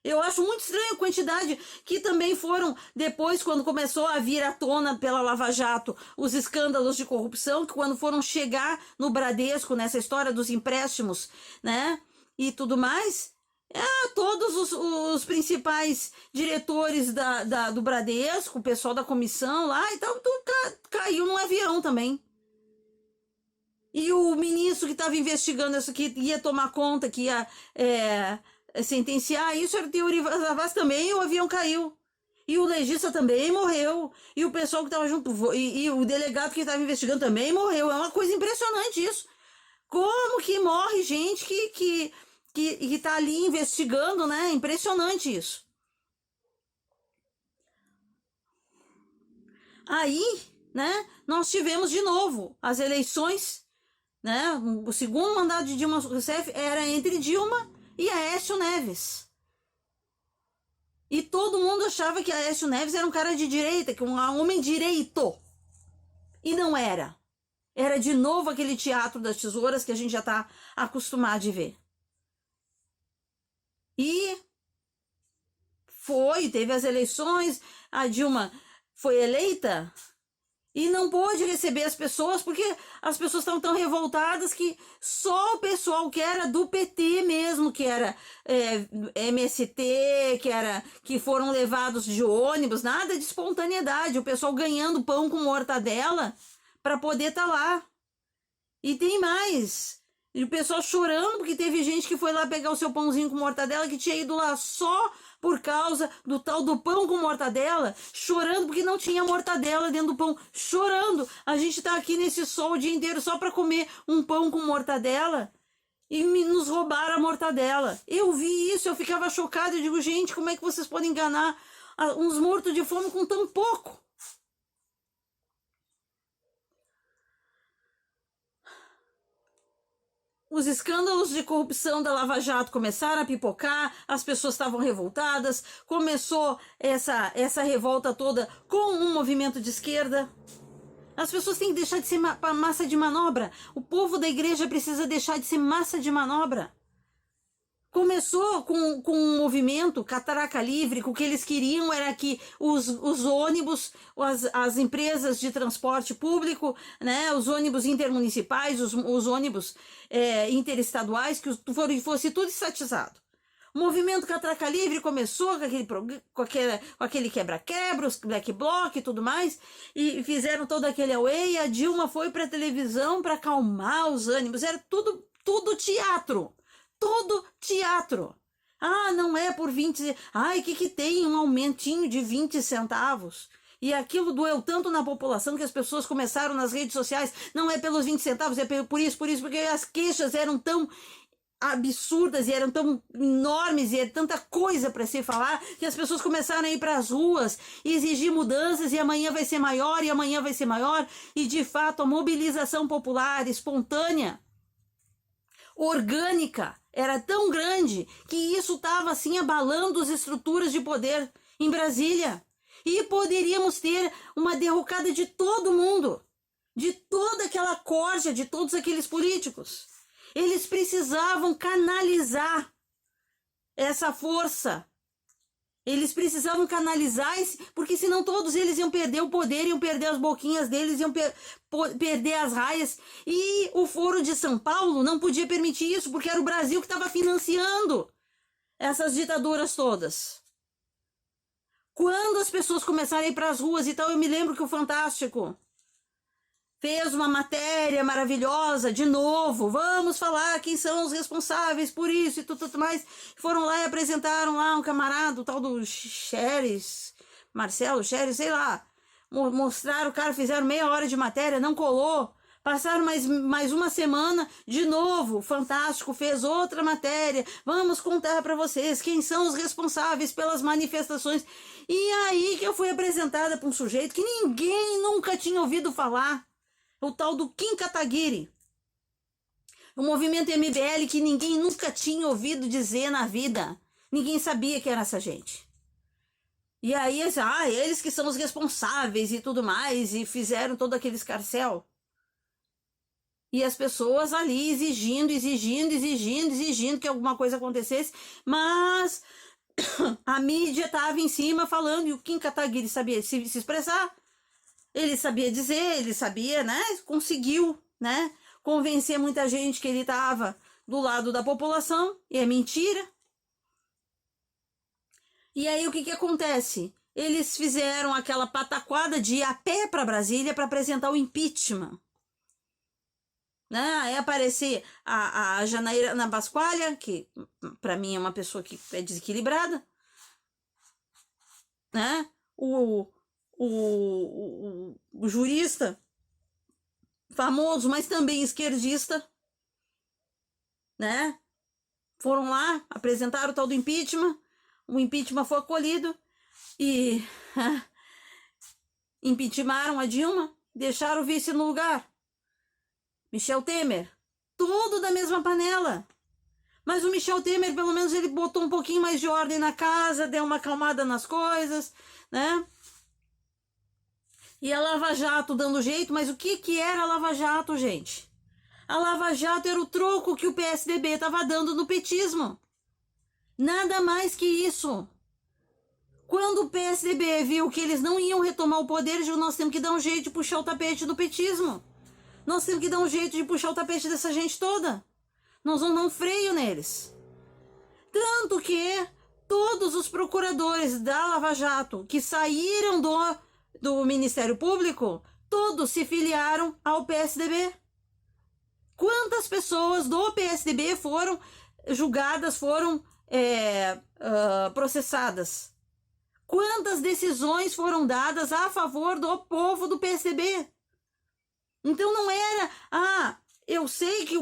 Eu acho muito estranho a quantidade que também foram depois, quando começou a vir à tona pela Lava Jato os escândalos de corrupção, que quando foram chegar no Bradesco, nessa história dos empréstimos, né, e tudo mais, todos os principais diretores do Bradesco, o pessoal da comissão lá e tal, tudo caiu num avião também. E o ministro que estava investigando isso, que ia tomar conta, que ia sentenciar isso, era o Teori Zavascki também, e o avião caiu. E o legista também morreu. E o pessoal que estava junto, e o delegado que estava investigando também morreu. É uma coisa impressionante isso. Como que morre gente que está ali investigando, né? Impressionante isso. Aí, né, nós tivemos de novo as eleições, né? O segundo mandato de Dilma Rousseff era entre Dilma e Aécio Neves. E todo mundo achava que Aécio Neves era um cara de direita, que um homem direito. E não era. Era de novo aquele teatro das tesouras que a gente já está acostumado a ver. E teve as eleições, a Dilma foi eleita e não pôde receber as pessoas, porque as pessoas estavam tão revoltadas que só o pessoal que era do PT mesmo, que era MST, que foram levados de ônibus, nada de espontaneidade, o pessoal ganhando pão com mortadela para poder estar lá. E tem mais, e o pessoal chorando, porque teve gente que foi lá pegar o seu pãozinho com mortadela, que tinha ido lá só por causa do tal do pão com mortadela, chorando porque não tinha mortadela dentro do pão, chorando. A gente tá aqui nesse sol o dia inteiro só para comer um pão com mortadela e nos roubaram a mortadela. Eu vi isso, eu ficava chocada, eu digo, gente, como é que vocês podem enganar uns mortos de fome com tão pouco? Os escândalos de corrupção da Lava Jato começaram a pipocar, as pessoas estavam revoltadas, começou essa revolta toda com um movimento de esquerda. As pessoas têm que deixar de ser massa de manobra. O povo da igreja precisa deixar de ser massa de manobra. Começou com um movimento catraca livre, que o que eles queriam era que os ônibus, as empresas de transporte público, né, os ônibus intermunicipais, os ônibus interestaduais, que fosse tudo estatizado. O movimento catraca livre começou com aquele quebra-quebra, os black bloc e tudo mais, e fizeram todo aquele away, e a Dilma foi para a televisão para acalmar os ânimos. Era tudo teatro. Todo teatro. Não é por 20... Ai, que tem um aumentinho de 20 centavos? E aquilo doeu tanto na população que as pessoas começaram nas redes sociais. Não é pelos 20 centavos, é por isso, porque as queixas eram tão absurdas e eram tão enormes e era tanta coisa para se falar que as pessoas começaram a ir para as ruas e exigir mudanças, e amanhã vai ser maior, e amanhã vai ser maior. E de fato a mobilização popular espontânea, orgânica, era tão grande que isso estava assim abalando as estruturas de poder em Brasília. E poderíamos ter uma derrocada de todo mundo, de toda aquela corja, de todos aqueles políticos. Eles precisavam canalizar essa força. Eles precisavam canalizar, porque senão todos eles iam perder o poder, iam perder as boquinhas deles, iam perder as raias. E o Foro de São Paulo não podia permitir isso, porque era o Brasil que estava financiando essas ditaduras todas. Quando as pessoas começaram a ir para as ruas e tal, eu me lembro que o Fantástico fez uma matéria maravilhosa, de novo, vamos falar quem são os responsáveis por isso e tudo mais. Foram lá e apresentaram lá um camarada, o tal do Marcelo Xeres, sei lá. Mostraram o cara, fizeram meia hora de matéria, não colou. Passaram mais uma semana, de novo, Fantástico fez outra matéria. Vamos contar para vocês quem são os responsáveis pelas manifestações. E aí que eu fui apresentada para um sujeito que ninguém nunca tinha ouvido falar. O tal do Kim Kataguiri. O movimento MBL que ninguém nunca tinha ouvido dizer na vida. Ninguém sabia que era essa gente. E aí, eles que são os responsáveis e tudo mais, e fizeram todo aquele escarcéu. E as pessoas ali exigindo que alguma coisa acontecesse, mas A mídia estava em cima falando, e o Kim Kataguiri sabia se expressar, ele sabia dizer, ele sabia, né? Conseguiu, né? Convencer muita gente que ele estava do lado da população, e é mentira. E aí o que acontece? Eles fizeram aquela pataquada de ir a pé para Brasília para apresentar o impeachment. Né? Aí aparecer a Janaína Pasqualha, que para mim é uma pessoa que é desequilibrada, né? O jurista famoso, mas também esquerdista, né? Foram lá, apresentaram o tal do impeachment, o impeachment foi acolhido e impeachmentaram a Dilma, deixaram o vice no lugar. Michel Temer, tudo da mesma panela. Mas o Michel Temer, pelo menos, ele botou um pouquinho mais de ordem na casa, deu uma acalmada nas coisas, né? E a Lava Jato dando jeito, mas o que era a Lava Jato, gente? A Lava Jato era o troco que o PSDB estava dando no petismo. Nada mais que isso. Quando o PSDB viu que eles não iam retomar o poder, nós temos que dar um jeito de puxar o tapete do petismo. Nós temos que dar um jeito de puxar o tapete dessa gente toda. Nós vamos dar um freio neles. Tanto que todos os procuradores da Lava Jato que saíram do Ministério Público, todos se filiaram ao PSDB. Quantas pessoas do PSDB foram julgadas, foram processadas? Quantas decisões foram dadas a favor do povo do PSDB? Então não era... eu sei que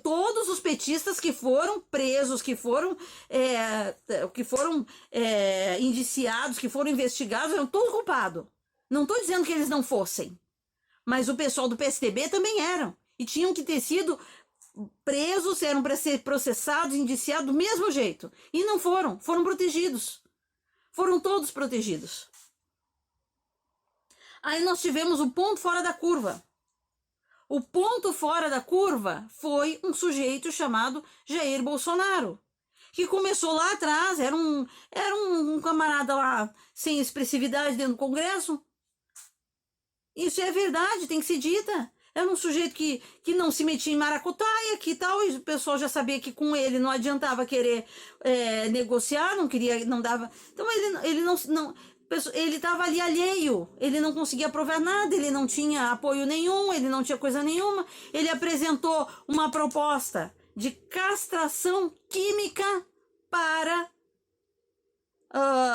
todos os petistas que foram presos, que foram indiciados, que foram investigados, eram todos culpados. Não estou dizendo que eles não fossem. Mas o pessoal do PSDB também eram. E tinham que ter sido presos, eram para ser processados, indiciados do mesmo jeito. E não foram. Foram protegidos. Foram todos protegidos. Aí nós tivemos o ponto fora da curva. O ponto fora da curva foi um sujeito chamado Jair Bolsonaro, que começou lá atrás, era um camarada lá sem expressividade dentro do Congresso. Isso é verdade, tem que ser dita. Era um sujeito que não se metia em maracutaia, que tal, e o pessoal já sabia que com ele não adiantava querer negociar, não dava. Então ele estava ali alheio, ele não conseguia provar nada, ele não tinha apoio nenhum, ele não tinha coisa nenhuma. Ele apresentou uma proposta de castração química para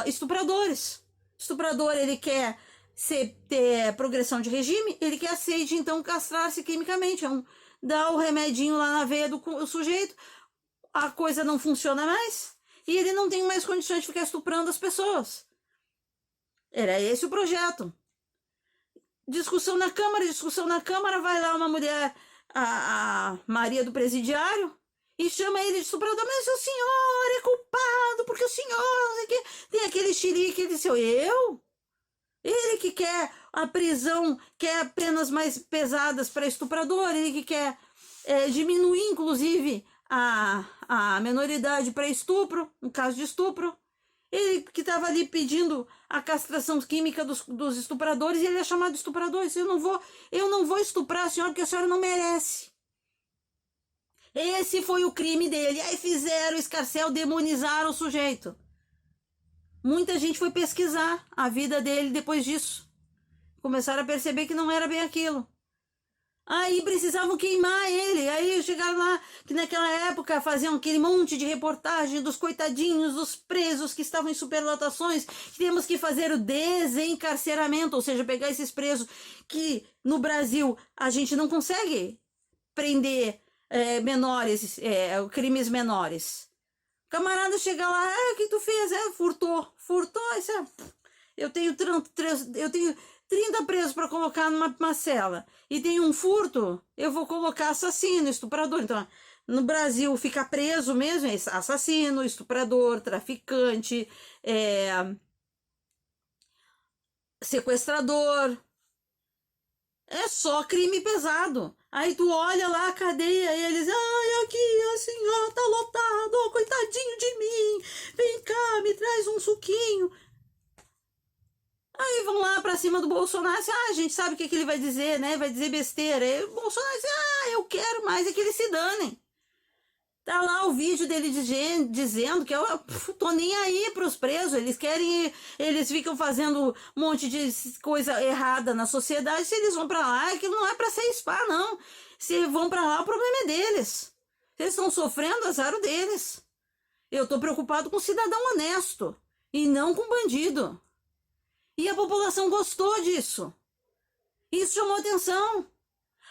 estupradores. Estuprador, ele quer ter progressão de regime, ele quer aceite, então, castrar-se quimicamente. Dá o remedinho lá na veia do sujeito, a coisa não funciona mais, e ele não tem mais condições de ficar estuprando as pessoas. Era esse o projeto. Discussão na Câmara, vai lá uma mulher, a Maria do Presidiário, e chama ele de estuprador. Mas o senhor é culpado, porque o senhor, não sei o quê. Tem aquele xerique, ele disse, ele que quer a prisão, quer penas mais pesadas para estuprador, ele que quer diminuir, inclusive, a menoridade para estupro, no caso de estupro. Ele que estava ali pedindo a castração química dos estupradores, e ele é chamado de estuprador. Eu não vou estuprar a senhora porque a senhora não merece. Esse foi o crime dele. Aí fizeram o escarcéu, demonizaram o sujeito. Muita gente foi pesquisar a vida dele depois disso. Começaram a perceber que não era bem aquilo. Aí precisavam queimar ele. Aí chegaram lá, que naquela época faziam aquele monte de reportagem dos coitadinhos, dos presos que estavam em superlotações. Temos que fazer o desencarceramento, ou seja, pegar esses presos que no Brasil a gente não consegue prender menores, crimes menores. O camarada chega lá, o que tu fez? Furtou, eu tenho 30 presos para colocar numa cela, e tem um furto, eu vou colocar assassino, estuprador. Então, no Brasil, fica preso mesmo assassino, estuprador, traficante, sequestrador. É só crime pesado. Aí tu olha lá a cadeia e eles, olha aqui assim, ó, tá lotado, ó, coitadinho de mim, vem cá, me traz um suquinho. Aí vão lá pra cima do Bolsonaro, assim, a gente sabe o que ele vai dizer, né, vai dizer besteira. Aí o Bolsonaro diz, eu quero mais é que eles se danem. Tá lá o vídeo dele dizendo que eu tô nem aí pros presos, eles ficam fazendo um monte de coisa errada na sociedade, se eles vão pra lá, aquilo não é pra ser spa, não. Se vão pra lá, o problema é deles. Se eles estão sofrendo, azar o deles. Eu tô preocupado com cidadão honesto, e não com bandido. E a população gostou disso. Isso chamou atenção.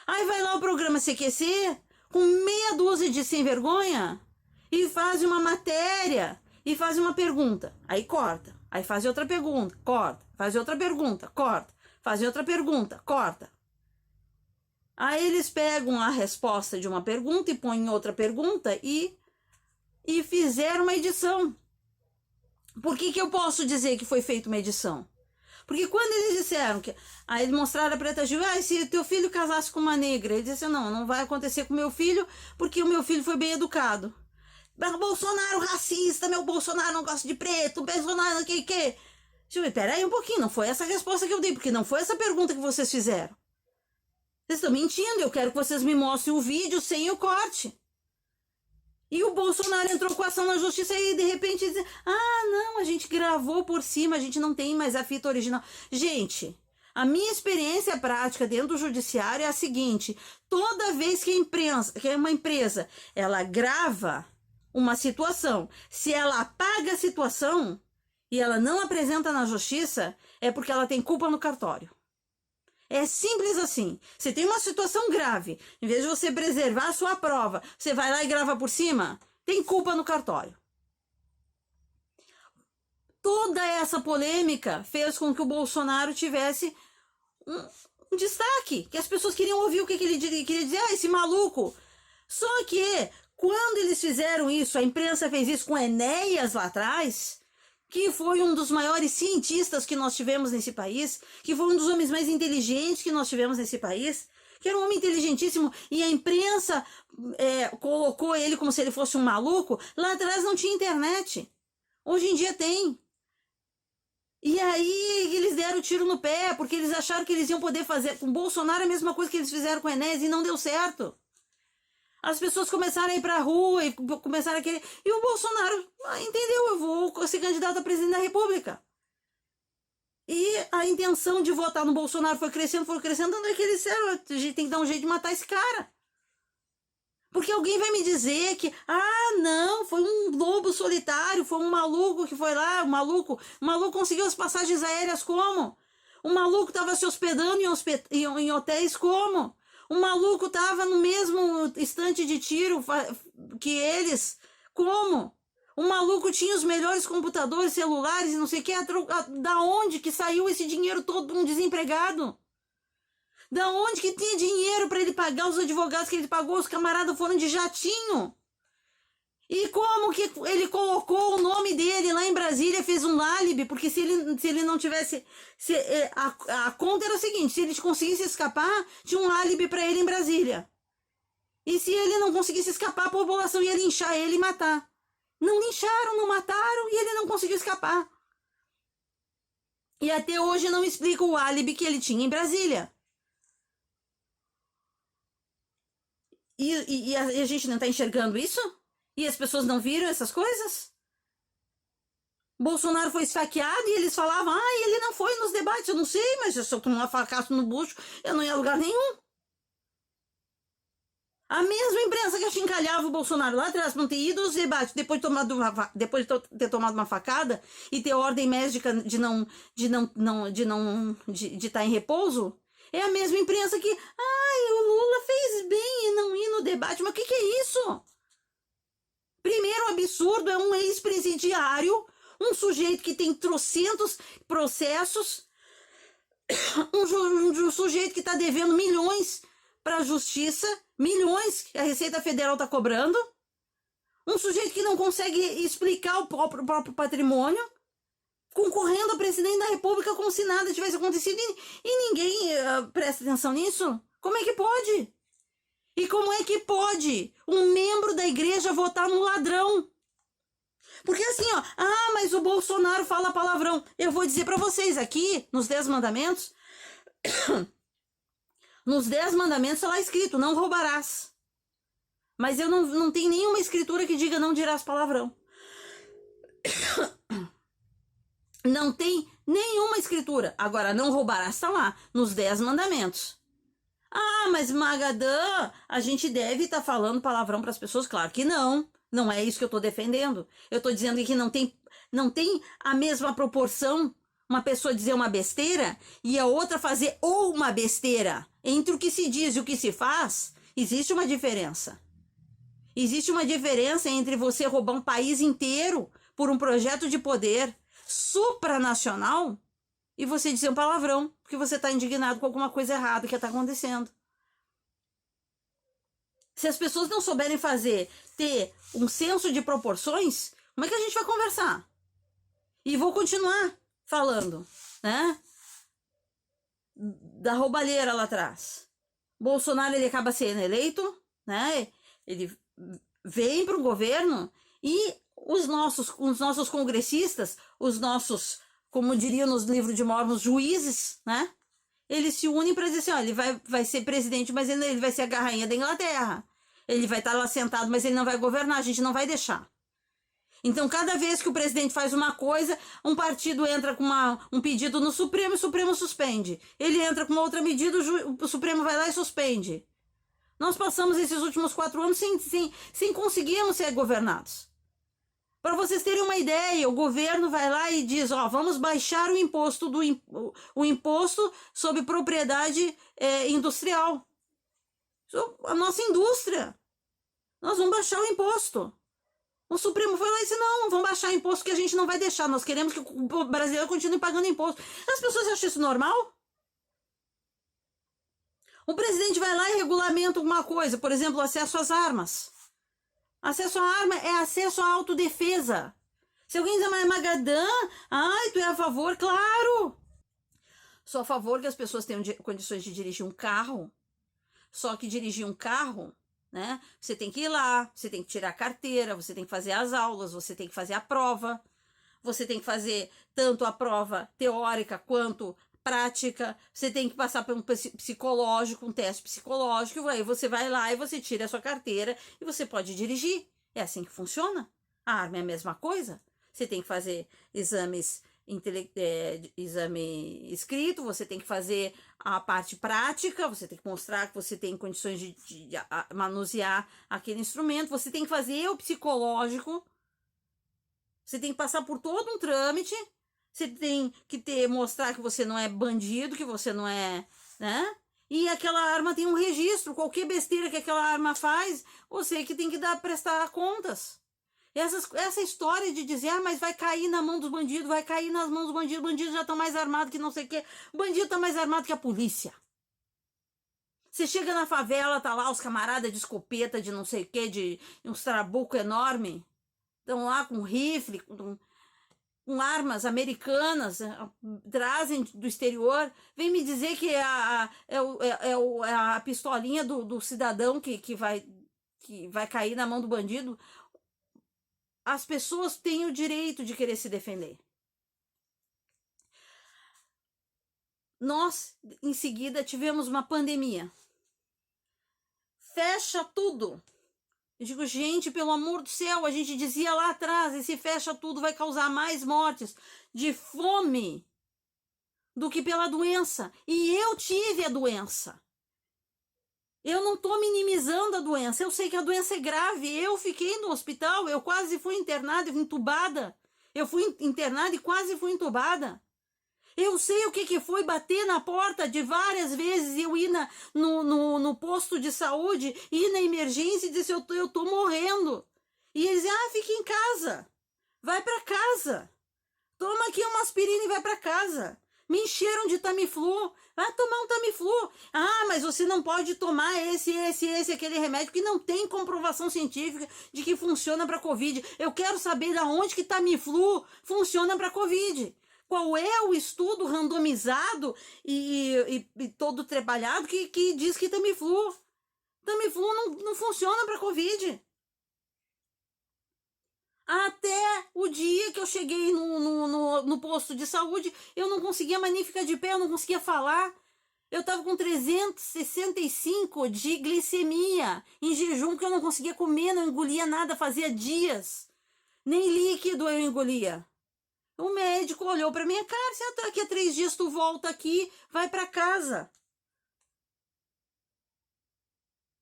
Aí vai lá o programa CQC, com meia dúzia de sem vergonha, e faz uma matéria, e faz uma pergunta, aí corta, aí faz outra pergunta, corta, faz outra pergunta, corta, faz outra pergunta, corta. Aí eles pegam a resposta de uma pergunta e põem outra pergunta e fizeram uma edição. Por que eu posso dizer que foi feita uma edição? Porque quando eles disseram que... Aí eles mostraram a Preta Gil, se teu filho casasse com uma negra, ele disse, não vai acontecer com meu filho, porque o meu filho foi bem educado. Bolsonaro racista, meu Bolsonaro não gosta de preto, Bolsonaro não que. Pera aí um pouquinho, não foi essa a resposta que eu dei, porque não foi essa pergunta que vocês fizeram. Vocês estão mentindo, eu quero que vocês me mostrem o vídeo sem o corte. E o Bolsonaro entrou com ação na justiça e de repente diz, não, a gente gravou por cima, a gente não tem mais a fita original. Gente, a minha experiência prática dentro do judiciário é a seguinte, toda vez que uma empresa, ela grava uma situação, se ela apaga a situação e ela não apresenta na justiça, é porque ela tem culpa no cartório. É simples assim. Você tem uma situação grave, em vez de você preservar a sua prova, você vai lá e grava por cima, tem culpa no cartório. Toda essa polêmica fez com que o Bolsonaro tivesse um destaque, que as pessoas queriam ouvir o que ele queria dizer, esse maluco. Só que, quando eles fizeram isso, a imprensa fez isso com Enéas lá atrás, que foi um dos maiores cientistas que nós tivemos nesse país, que foi um dos homens mais inteligentes que nós tivemos nesse país, que era um homem inteligentíssimo, e a imprensa colocou ele como se ele fosse um maluco. Lá atrás não tinha internet. Hoje em dia tem. E aí eles deram tiro no pé, porque eles acharam que eles iam poder fazer com o Bolsonaro a mesma coisa que eles fizeram com o Enéas, e não deu certo. As pessoas começaram a ir pra rua e começaram a querer... E o Bolsonaro, entendeu? Eu vou ser candidato a presidente da República. E a intenção de votar no Bolsonaro foi crescendo, onde é que eles disseram, a gente tem que dar um jeito de matar esse cara. Porque alguém vai me dizer que, não, foi um lobo solitário, foi um maluco que foi lá, o maluco conseguiu as passagens aéreas como? O maluco estava se hospedando em hotéis como? O maluco tava no mesmo estante de tiro que eles. Como? O maluco tinha os melhores computadores, celulares e não sei o que. Da onde que saiu esse dinheiro todo um desempregado? Da onde que tinha dinheiro para ele pagar os advogados que ele pagou? Os camaradas foram de jatinho. E como que ele colocou o nome dele lá em Brasília, fez um álibi, porque se ele não tivesse... a conta era o seguinte, se ele conseguisse escapar, tinha um álibi para ele em Brasília. E se ele não conseguisse escapar, a população ia linchar ele e matar. Não lincharam, não mataram, e ele não conseguiu escapar. E até hoje não explica o álibi que ele tinha em Brasília. E a gente não está enxergando isso? E as pessoas não viram essas coisas? Bolsonaro foi esfaqueado e eles falavam, ele não foi nos debates, eu não sei, mas se eu tomar uma facada no bucho, eu não ia a lugar nenhum. A mesma imprensa que achincalhava o Bolsonaro lá atrás para não ter ido aos debates, depois de ter tomado uma facada e ter ordem médica de estar em repouso, é a mesma imprensa que, o Lula fez bem em não ir no debate, mas o que é isso? Primeiro absurdo, é um ex-presidiário, um sujeito que tem trocentos processos, um sujeito que está devendo milhões para a justiça, milhões que a Receita Federal está cobrando, um sujeito que não consegue explicar o próprio patrimônio, concorrendo a presidente da República como se nada tivesse acontecido e ninguém presta atenção nisso. Como é que pode? E como é que pode um membro da igreja votar no ladrão? Porque assim, ó, mas o Bolsonaro fala palavrão. Eu vou dizer para vocês aqui, nos 10 mandamentos, nos 10 mandamentos está lá escrito, não roubarás. Mas eu não tenho nenhuma escritura que diga não dirás palavrão. Não tem nenhuma escritura. Agora, não roubarás está lá, nos 10 mandamentos. Mas Magadã, a gente deve estar falando palavrão para as pessoas? Claro que não. Não é isso que eu estou defendendo. Eu estou dizendo que não tem a mesma proporção uma pessoa dizer uma besteira e a outra fazer ou uma besteira. Entre o que se diz e o que se faz, existe uma diferença. Existe uma diferença entre você roubar um país inteiro por um projeto de poder supranacional e você dizer um palavrão, porque você está indignado com alguma coisa errada que está acontecendo. Se as pessoas não souberem ter um senso de proporções, como é que a gente vai conversar? E vou continuar falando, né? Da roubalheira lá atrás. Bolsonaro, ele acaba sendo eleito, né? Ele vem para o governo e os nossos congressistas, os nossos, como diriam nos livros de Mormon, juízes, né? Eles se unem para dizer assim, ó, ele vai ser presidente, mas ele vai ser a rainha da Inglaterra. Ele vai estar lá sentado, mas ele não vai governar, a gente não vai deixar. Então, cada vez que o presidente faz uma coisa, um partido entra com um pedido no Supremo e o Supremo suspende. Ele entra com uma outra medida, o Supremo vai lá e suspende. Nós passamos esses últimos 4 anos sem conseguirmos ser governados. Para vocês terem uma ideia, o governo vai lá e diz, ó, vamos baixar o imposto o imposto sobre propriedade industrial. A nossa indústria. Nós vamos baixar o imposto. O Supremo foi lá e disse, não, vamos baixar o imposto que a gente não vai deixar. Nós queremos que o brasileiro continue pagando imposto. As pessoas acham isso normal? O presidente vai lá e regulamenta alguma coisa, por exemplo, acesso às armas. Acesso à arma é acesso à autodefesa. Se alguém diz, mas Magadã, tu é a favor? Claro! Sou a favor que as pessoas tenham condições de dirigir um carro. Só que dirigir um carro, né? Você tem que ir lá, você tem que tirar a carteira, você tem que fazer as aulas, você tem que fazer a prova. Você tem que fazer tanto a prova teórica quanto prática, você tem que passar por um psicológico, um teste psicológico, aí você vai lá e você tira a sua carteira e você pode dirigir. É assim que funciona. A arma é a mesma coisa. Você tem que fazer exame escrito, você tem que fazer a parte prática, você tem que mostrar que você tem condições de manusear aquele instrumento, você tem que fazer o psicológico, você tem que passar por todo um trâmite. Você tem que mostrar que você não é bandido, que você não é, né? E aquela arma tem um registro, qualquer besteira que aquela arma faz, você que tem que prestar contas. Essa história de dizer, mas vai cair na mão dos bandidos, vai cair nas mãos dos bandidos, bandidos já estão mais armados que não sei o quê, bandido está mais armado que a polícia. Você chega na favela, tá lá os camaradas de escopeta, de não sei o quê, de uns trabuco enorme, estão lá com rifle, com armas americanas, trazem do exterior, vem me dizer que é a pistolinha do cidadão que vai cair na mão do bandido. As pessoas têm o direito de querer se defender. Nós, em seguida, tivemos uma pandemia. Fecha tudo. Eu digo, gente, pelo amor do céu, a gente dizia lá atrás, e se fecha tudo vai causar mais mortes de fome do que pela doença. E eu tive a doença. Eu não estou minimizando a doença, eu sei que a doença é grave. Eu fiquei no hospital, eu quase fui internada, entubada. Eu fui internada e quase fui entubada. Eu sei o que foi bater na porta de várias vezes, eu ir no posto de saúde, ir na emergência e dizer, eu tô morrendo. E eles dizem, fica em casa, vai para casa, toma aqui uma aspirina e vai para casa. Me encheram de Tamiflu, vai tomar um Tamiflu. Mas você não pode tomar aquele remédio que não tem comprovação científica de que funciona para Covid. Eu quero saber de onde que Tamiflu funciona para Covid. Qual é o estudo randomizado e todo trabalhado que diz que Tamiflu Tamiflu não funciona para Covid. Até o dia que eu cheguei no posto de saúde, eu não conseguia mais nem ficar de pé, eu não conseguia falar. Eu tava com 365 de glicemia em jejum, que eu não conseguia comer, não engolia nada, fazia dias. Nem líquido eu engolia. O médico olhou para minha cara, se daqui a 3 dias tu volta aqui, vai para casa.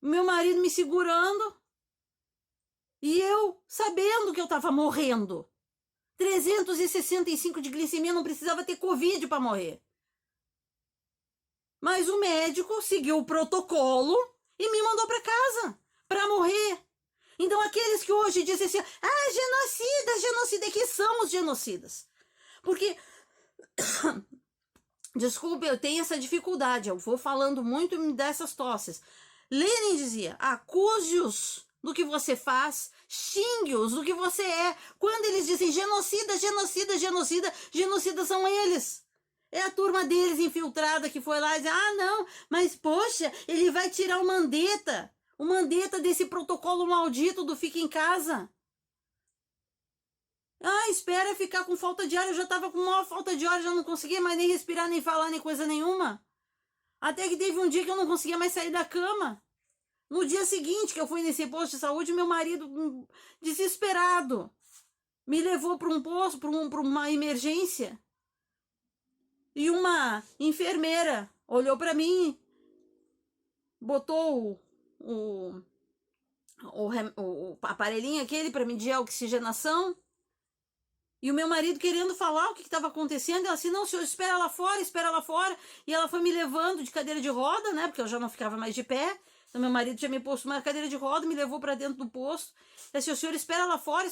Meu marido me segurando e eu sabendo que eu tava morrendo. 365 de glicemia, não precisava ter Covid para morrer. Mas o médico seguiu o protocolo e me mandou para casa para morrer. Então aqueles que hoje dizem assim, genocida, que são os genocidas? Porque, desculpe, eu tenho essa dificuldade, eu vou falando muito dessas tosses. Lenin dizia, acuse-os do que você faz, xingue-os do que você é. Quando eles dizem genocida, genocida são eles. É a turma deles infiltrada que foi lá e diz, não, mas poxa, ele vai tirar o Mandetta desse protocolo maldito do fica em casa. Espera ficar com falta de ar, eu já tava com maior falta de ar, já não conseguia mais nem respirar, nem falar, nem coisa nenhuma. Até que teve um dia que eu não conseguia mais sair da cama. No dia seguinte que eu fui nesse posto de saúde, meu marido, desesperado, me levou para um posto, para uma emergência. E uma enfermeira olhou para mim, botou o aparelhinho aquele para medir a oxigenação. E o meu marido querendo falar o que estava acontecendo. Ela assim, não, senhor, espera lá fora, espera lá fora. E ela foi me levando de cadeira de roda, né? Porque eu já não ficava mais de pé. Então meu marido tinha me posto uma cadeira de roda, me levou para dentro do posto. Ela assim, o senhor espera lá fora.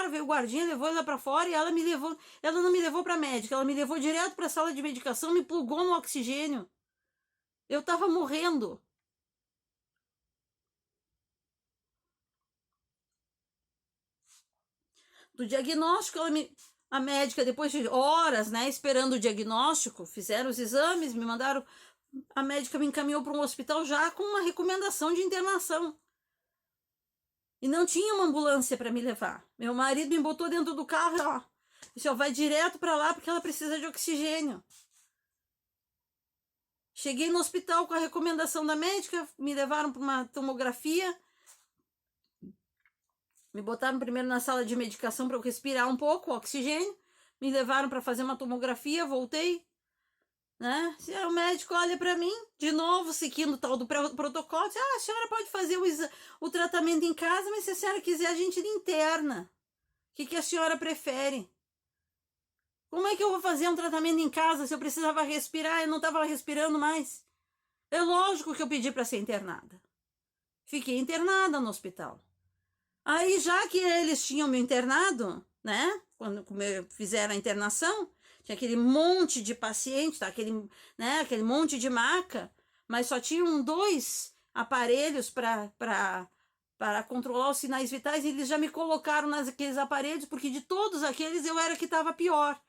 Veio o guardinha, levou ela para fora e ela me levou. Ela não me levou para médica, ela me levou direto para a sala de medicação, me plugou no oxigênio. Eu tava morrendo. Do diagnóstico, a médica, depois de horas, né, esperando o diagnóstico, fizeram os exames, me mandaram. A médica me encaminhou para um hospital já com uma recomendação de internação. E não tinha uma ambulância para me levar. Meu marido me botou dentro do carro e ó, disse, ó, vai direto para lá porque ela precisa de oxigênio. Cheguei no hospital com a recomendação da médica, me levaram para uma tomografia. Me botaram primeiro na sala de medicação para eu respirar um pouco o oxigênio. Me levaram para fazer uma tomografia, voltei. Né? O médico olha para mim, de novo, seguindo o tal do protocolo, diz, a senhora pode fazer o tratamento em casa, mas se a senhora quiser, a gente interna. O que a senhora prefere? Como é que eu vou fazer um tratamento em casa se eu precisava respirar e não estava respirando mais? É lógico que eu pedi para ser internada. Fiquei internada no hospital. Aí, já que eles tinham me internado, né? Quando fizeram a internação, tinha aquele monte de paciente, tá? Aquele monte de maca, mas só tinham 2 aparelhos para controlar os sinais vitais, e eles já me colocaram naqueles aparelhos, porque de todos aqueles eu era que estava pior.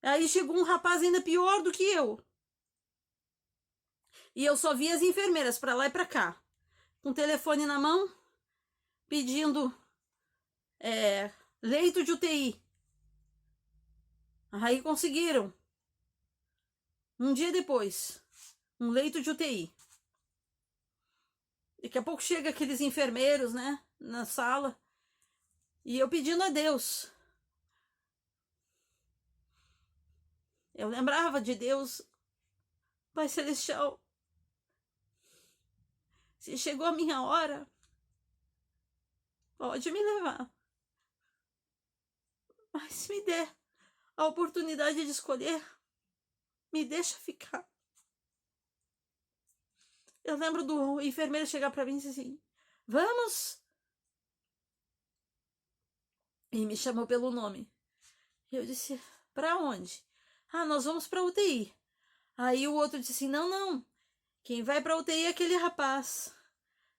Aí chegou um rapaz ainda pior do que eu. E eu só vi as enfermeiras para lá e para cá, com o telefone na mão, pedindo leito de UTI. Aí conseguiram. Um dia depois, um leito de UTI. Daqui a pouco chega aqueles enfermeiros, né, na sala, e eu pedindo a Deus. Eu lembrava de Deus, Pai Celestial, se chegou a minha hora, pode me levar. Mas se me der a oportunidade de escolher, me deixa ficar. Eu lembro do enfermeiro chegar para mim e dizer assim, vamos? E me chamou pelo nome. E eu disse, para onde? Nós vamos para UTI. Aí o outro disse assim, não, quem vai para UTI é aquele rapaz.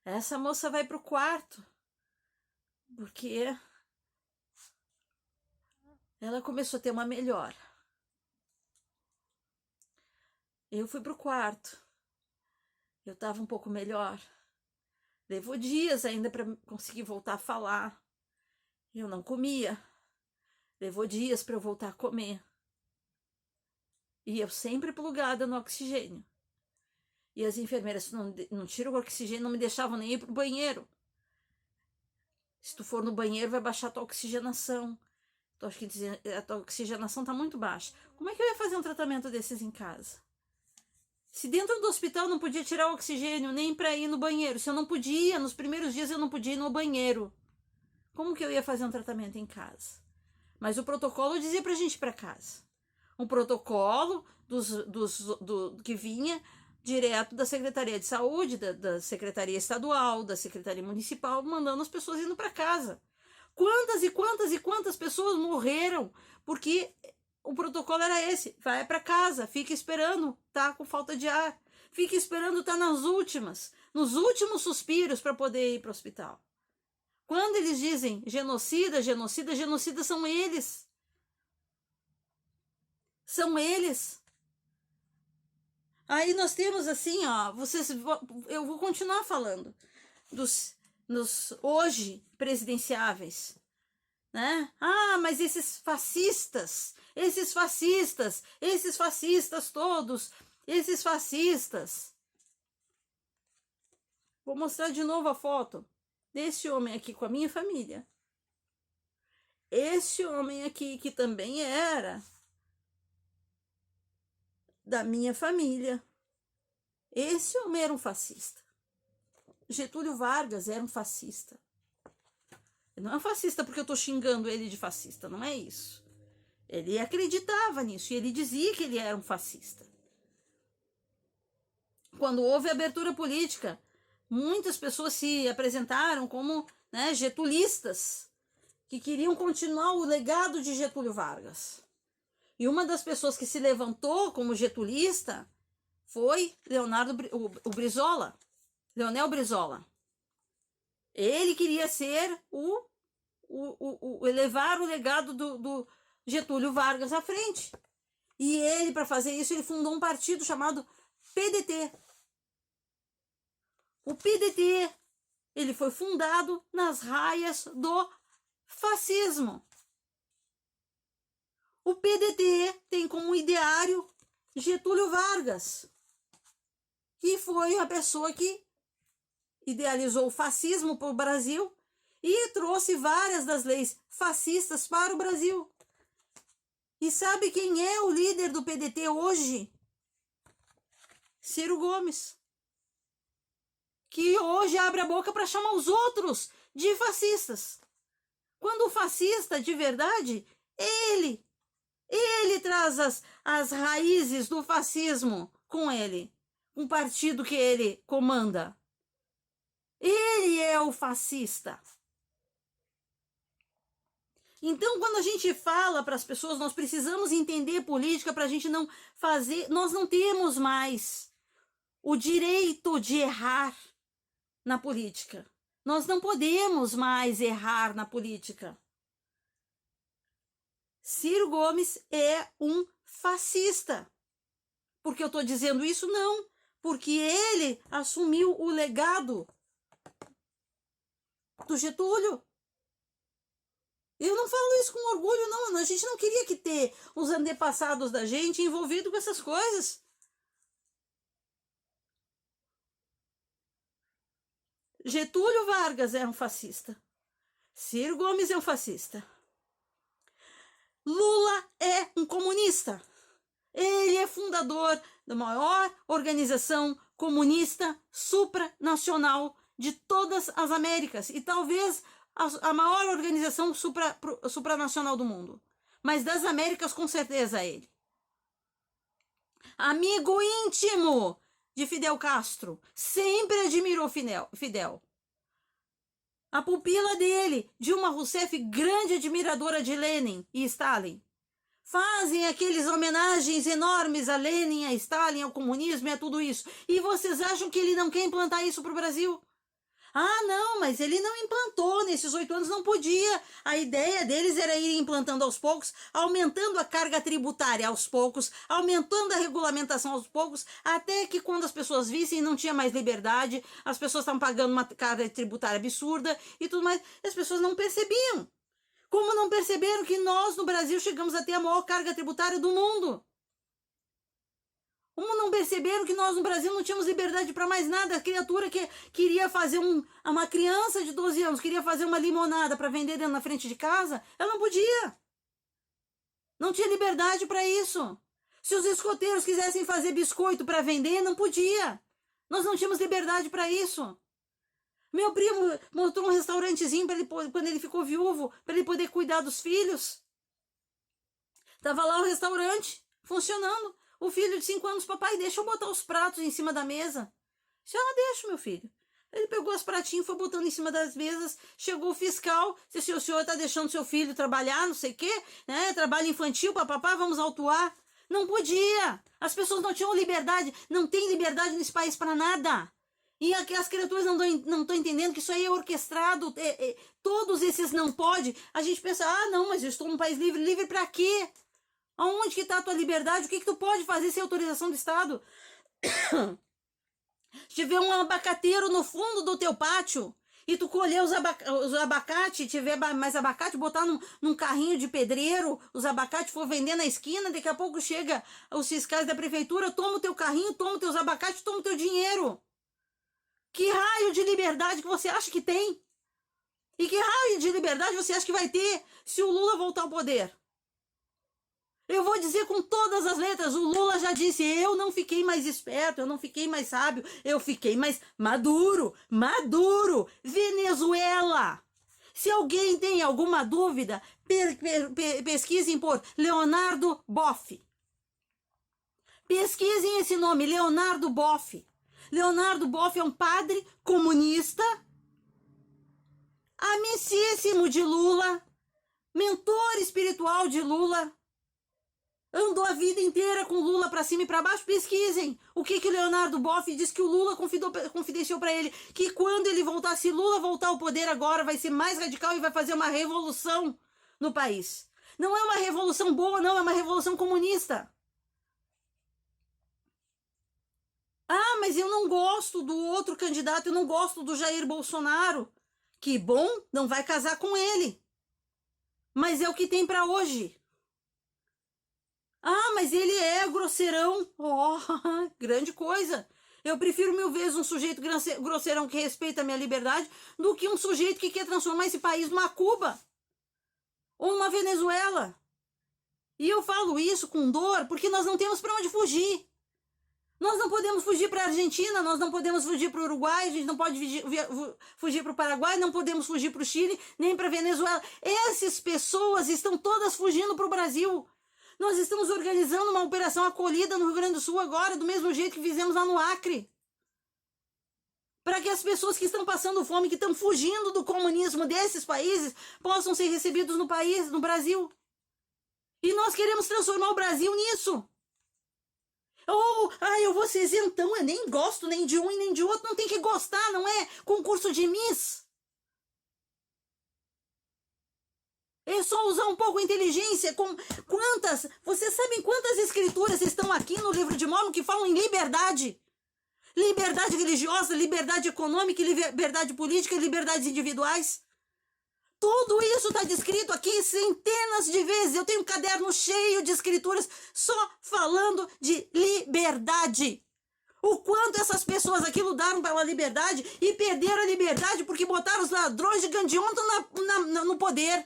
Essa moça vai pro quarto. Porque ela começou a ter uma melhora. Eu fui pro quarto. Eu estava um pouco melhor. Levou dias ainda para conseguir voltar a falar. Eu não comia. Levou dias para eu voltar a comer. E eu sempre plugada no oxigênio. E as enfermeiras não tiram o oxigênio, não me deixavam nem ir pro banheiro. Se tu for no banheiro, vai baixar a tua oxigenação. Então, acho que a tua oxigenação tá muito baixa. Como é que eu ia fazer um tratamento desses em casa? Se dentro do hospital não podia tirar o oxigênio, nem para ir no banheiro. Se eu não podia, nos primeiros dias eu não podia ir no banheiro. Como que eu ia fazer um tratamento em casa? Mas o protocolo dizia pra gente ir pra casa. Um protocolo que vinha direto da Secretaria de Saúde, da Secretaria Estadual, da Secretaria Municipal, mandando as pessoas indo para casa. Quantas e quantas e quantas pessoas morreram porque o protocolo era esse: vai para casa, fica esperando, tá com falta de ar, fica esperando, tá nos últimos suspiros para poder ir para o hospital. Quando eles dizem genocida, genocida, genocida são eles. São eles. Aí nós temos assim, ó, eu vou continuar falando nos hoje presidenciáveis, né? Ah, mas esses fascistas todos, esses fascistas. Vou mostrar de novo a foto desse homem aqui com a minha família. Esse homem aqui que também era da minha família. Esse homem era um fascista. Getúlio Vargas era um fascista. Ele não é um fascista porque eu estou xingando ele de fascista, não é isso. Ele acreditava nisso e ele dizia que ele era um fascista. Quando houve abertura política, muitas pessoas se apresentaram como, né, getulistas, que queriam continuar o legado de Getúlio Vargas. E uma das pessoas que se levantou como getulista foi o Brizola, Leonel Brizola. Ele queria ser elevar o legado do Getúlio Vargas à frente. E ele, para fazer isso, ele fundou um partido chamado PDT. O PDT, ele foi fundado nas raias do fascismo. O PDT tem como ideário Getúlio Vargas, que foi a pessoa que idealizou o fascismo para o Brasil e trouxe várias das leis fascistas para o Brasil. E sabe quem é o líder do PDT hoje? Ciro Gomes, que hoje abre a boca para chamar os outros de fascistas. Quando o fascista, de verdade, ele traz as raízes do fascismo com ele, um partido que ele comanda. Ele é o fascista. Então, quando a gente fala para as pessoas, nós precisamos entender política para a gente não fazer. Nós não temos mais o direito de errar na política. Nós não podemos mais errar na política. Ciro Gomes é um fascista. Por que eu estou dizendo isso? Não. Porque ele assumiu o legado do Getúlio. Eu não falo isso com orgulho, não. A gente não queria que ter os antepassados da gente envolvidos com essas coisas. Getúlio Vargas é um fascista. Ciro Gomes é um fascista. Lula é um comunista. Ele é fundador da maior organização comunista supranacional de todas as Américas e talvez a maior organização supranacional do mundo. Mas das Américas, com certeza, é ele. Amigo íntimo de Fidel Castro. Sempre admirou Fidel. A pupila dele, Dilma Rousseff, grande admiradora de Lenin e Stalin. Fazem aqueles homenagens enormes a Lenin, a Stalin, ao comunismo e a tudo isso. E vocês acham que ele não quer implantar isso para o Brasil? Ah, não, mas ele não implantou, nesses 8 anos não podia. A ideia deles era ir implantando aos poucos, aumentando a carga tributária aos poucos, aumentando a regulamentação aos poucos, até que quando as pessoas vissem não tinha mais liberdade, as pessoas estavam pagando uma carga tributária absurda e tudo mais, e as pessoas não percebiam. Como não perceberam que nós no Brasil chegamos a ter a maior carga tributária do mundo? Como não perceberam que nós no Brasil não tínhamos liberdade para mais nada? A criatura que queria fazer uma criança de 12 anos, queria fazer uma limonada para vender dentro na frente de casa, ela não podia. Não tinha liberdade para isso. Se os escoteiros quisessem fazer biscoito para vender, não podia. Nós não tínhamos liberdade para isso. Meu primo montou um restaurantezinho para ele, quando ele ficou viúvo, para ele poder cuidar dos filhos. Tava lá o restaurante funcionando. O filho de 5 anos, papai, deixa eu botar os pratos em cima da mesa. Senhora, deixa, meu filho. Ele pegou os pratinhos, foi botando em cima das mesas, chegou o fiscal, disse, o senhor está deixando seu filho trabalhar, não sei o quê, né? Trabalho infantil, papapá, vamos autuar. Não podia. As pessoas não tinham liberdade, não tem liberdade nesse país para nada. E as criaturas não estão entendendo que isso aí é orquestrado, todos esses não pode. A gente pensa, ah, não, mas eu estou num país livre. Livre para quê? Aonde que está a tua liberdade? O que tu pode fazer sem autorização do Estado? Se tiver um abacateiro no fundo do teu pátio e tu colher os abacate, tiver mais abacate, botar num carrinho de pedreiro, os abacates for vender na esquina, daqui a pouco chega os fiscais da prefeitura, toma o teu carrinho, toma os teus abacates, toma o teu dinheiro. Que raio de liberdade que você acha que tem? E que raio de liberdade você acha que vai ter se o Lula voltar ao poder? Eu vou dizer com todas as letras, o Lula já disse, eu não fiquei mais esperto, eu não fiquei mais sábio, eu fiquei mais maduro, Venezuela. Se alguém tem alguma dúvida, pesquisem por Leonardo Boff. Pesquisem esse nome, Leonardo Boff. Leonardo Boff é um padre comunista, amicíssimo de Lula, mentor espiritual de Lula, andou a vida inteira com Lula para cima e para baixo. Pesquisem o que Leonardo Boff diz que o Lula confidenciou para ele, que quando ele voltar, se Lula voltar ao poder agora, vai ser mais radical e vai fazer uma revolução no país. Não é uma revolução boa, não, é uma revolução comunista. Ah, mas eu não gosto do outro candidato, eu não gosto do Jair Bolsonaro. Que bom, não vai casar com ele. Mas é o que tem para hoje. Ah, mas ele é grosseirão. Oh, grande coisa. Eu prefiro 1000 vezes um sujeito grosseirão que respeita a minha liberdade do que um sujeito que quer transformar esse país numa Cuba ou numa Venezuela. E eu falo isso com dor porque nós não temos para onde fugir. Nós não podemos fugir para a Argentina, nós não podemos fugir para o Uruguai, a gente não pode fugir para o Paraguai, não podemos fugir para o Chile, nem para a Venezuela. Essas pessoas estão todas fugindo para o Brasil. Nós estamos organizando uma operação acolhida no Rio Grande do Sul agora, do mesmo jeito que fizemos lá no Acre. Para que as pessoas que estão passando fome, que estão fugindo do comunismo desses países, possam ser recebidos no país, no Brasil. E nós queremos transformar o Brasil nisso. Eu vou ser isentão, eu nem gosto nem de um e nem de outro, não tem que gostar, não é concurso de Miss. É só usar um pouco a inteligência. Vocês sabem quantas escrituras estão aqui no livro de Mórmon que falam em liberdade? Liberdade religiosa, liberdade econômica, liberdade política, liberdades individuais. Tudo isso está descrito aqui centenas de vezes. Eu tenho um caderno cheio de escrituras só falando de liberdade. O quanto essas pessoas aqui lutaram pela liberdade e perderam a liberdade porque botaram os ladrões de Gandionto no poder.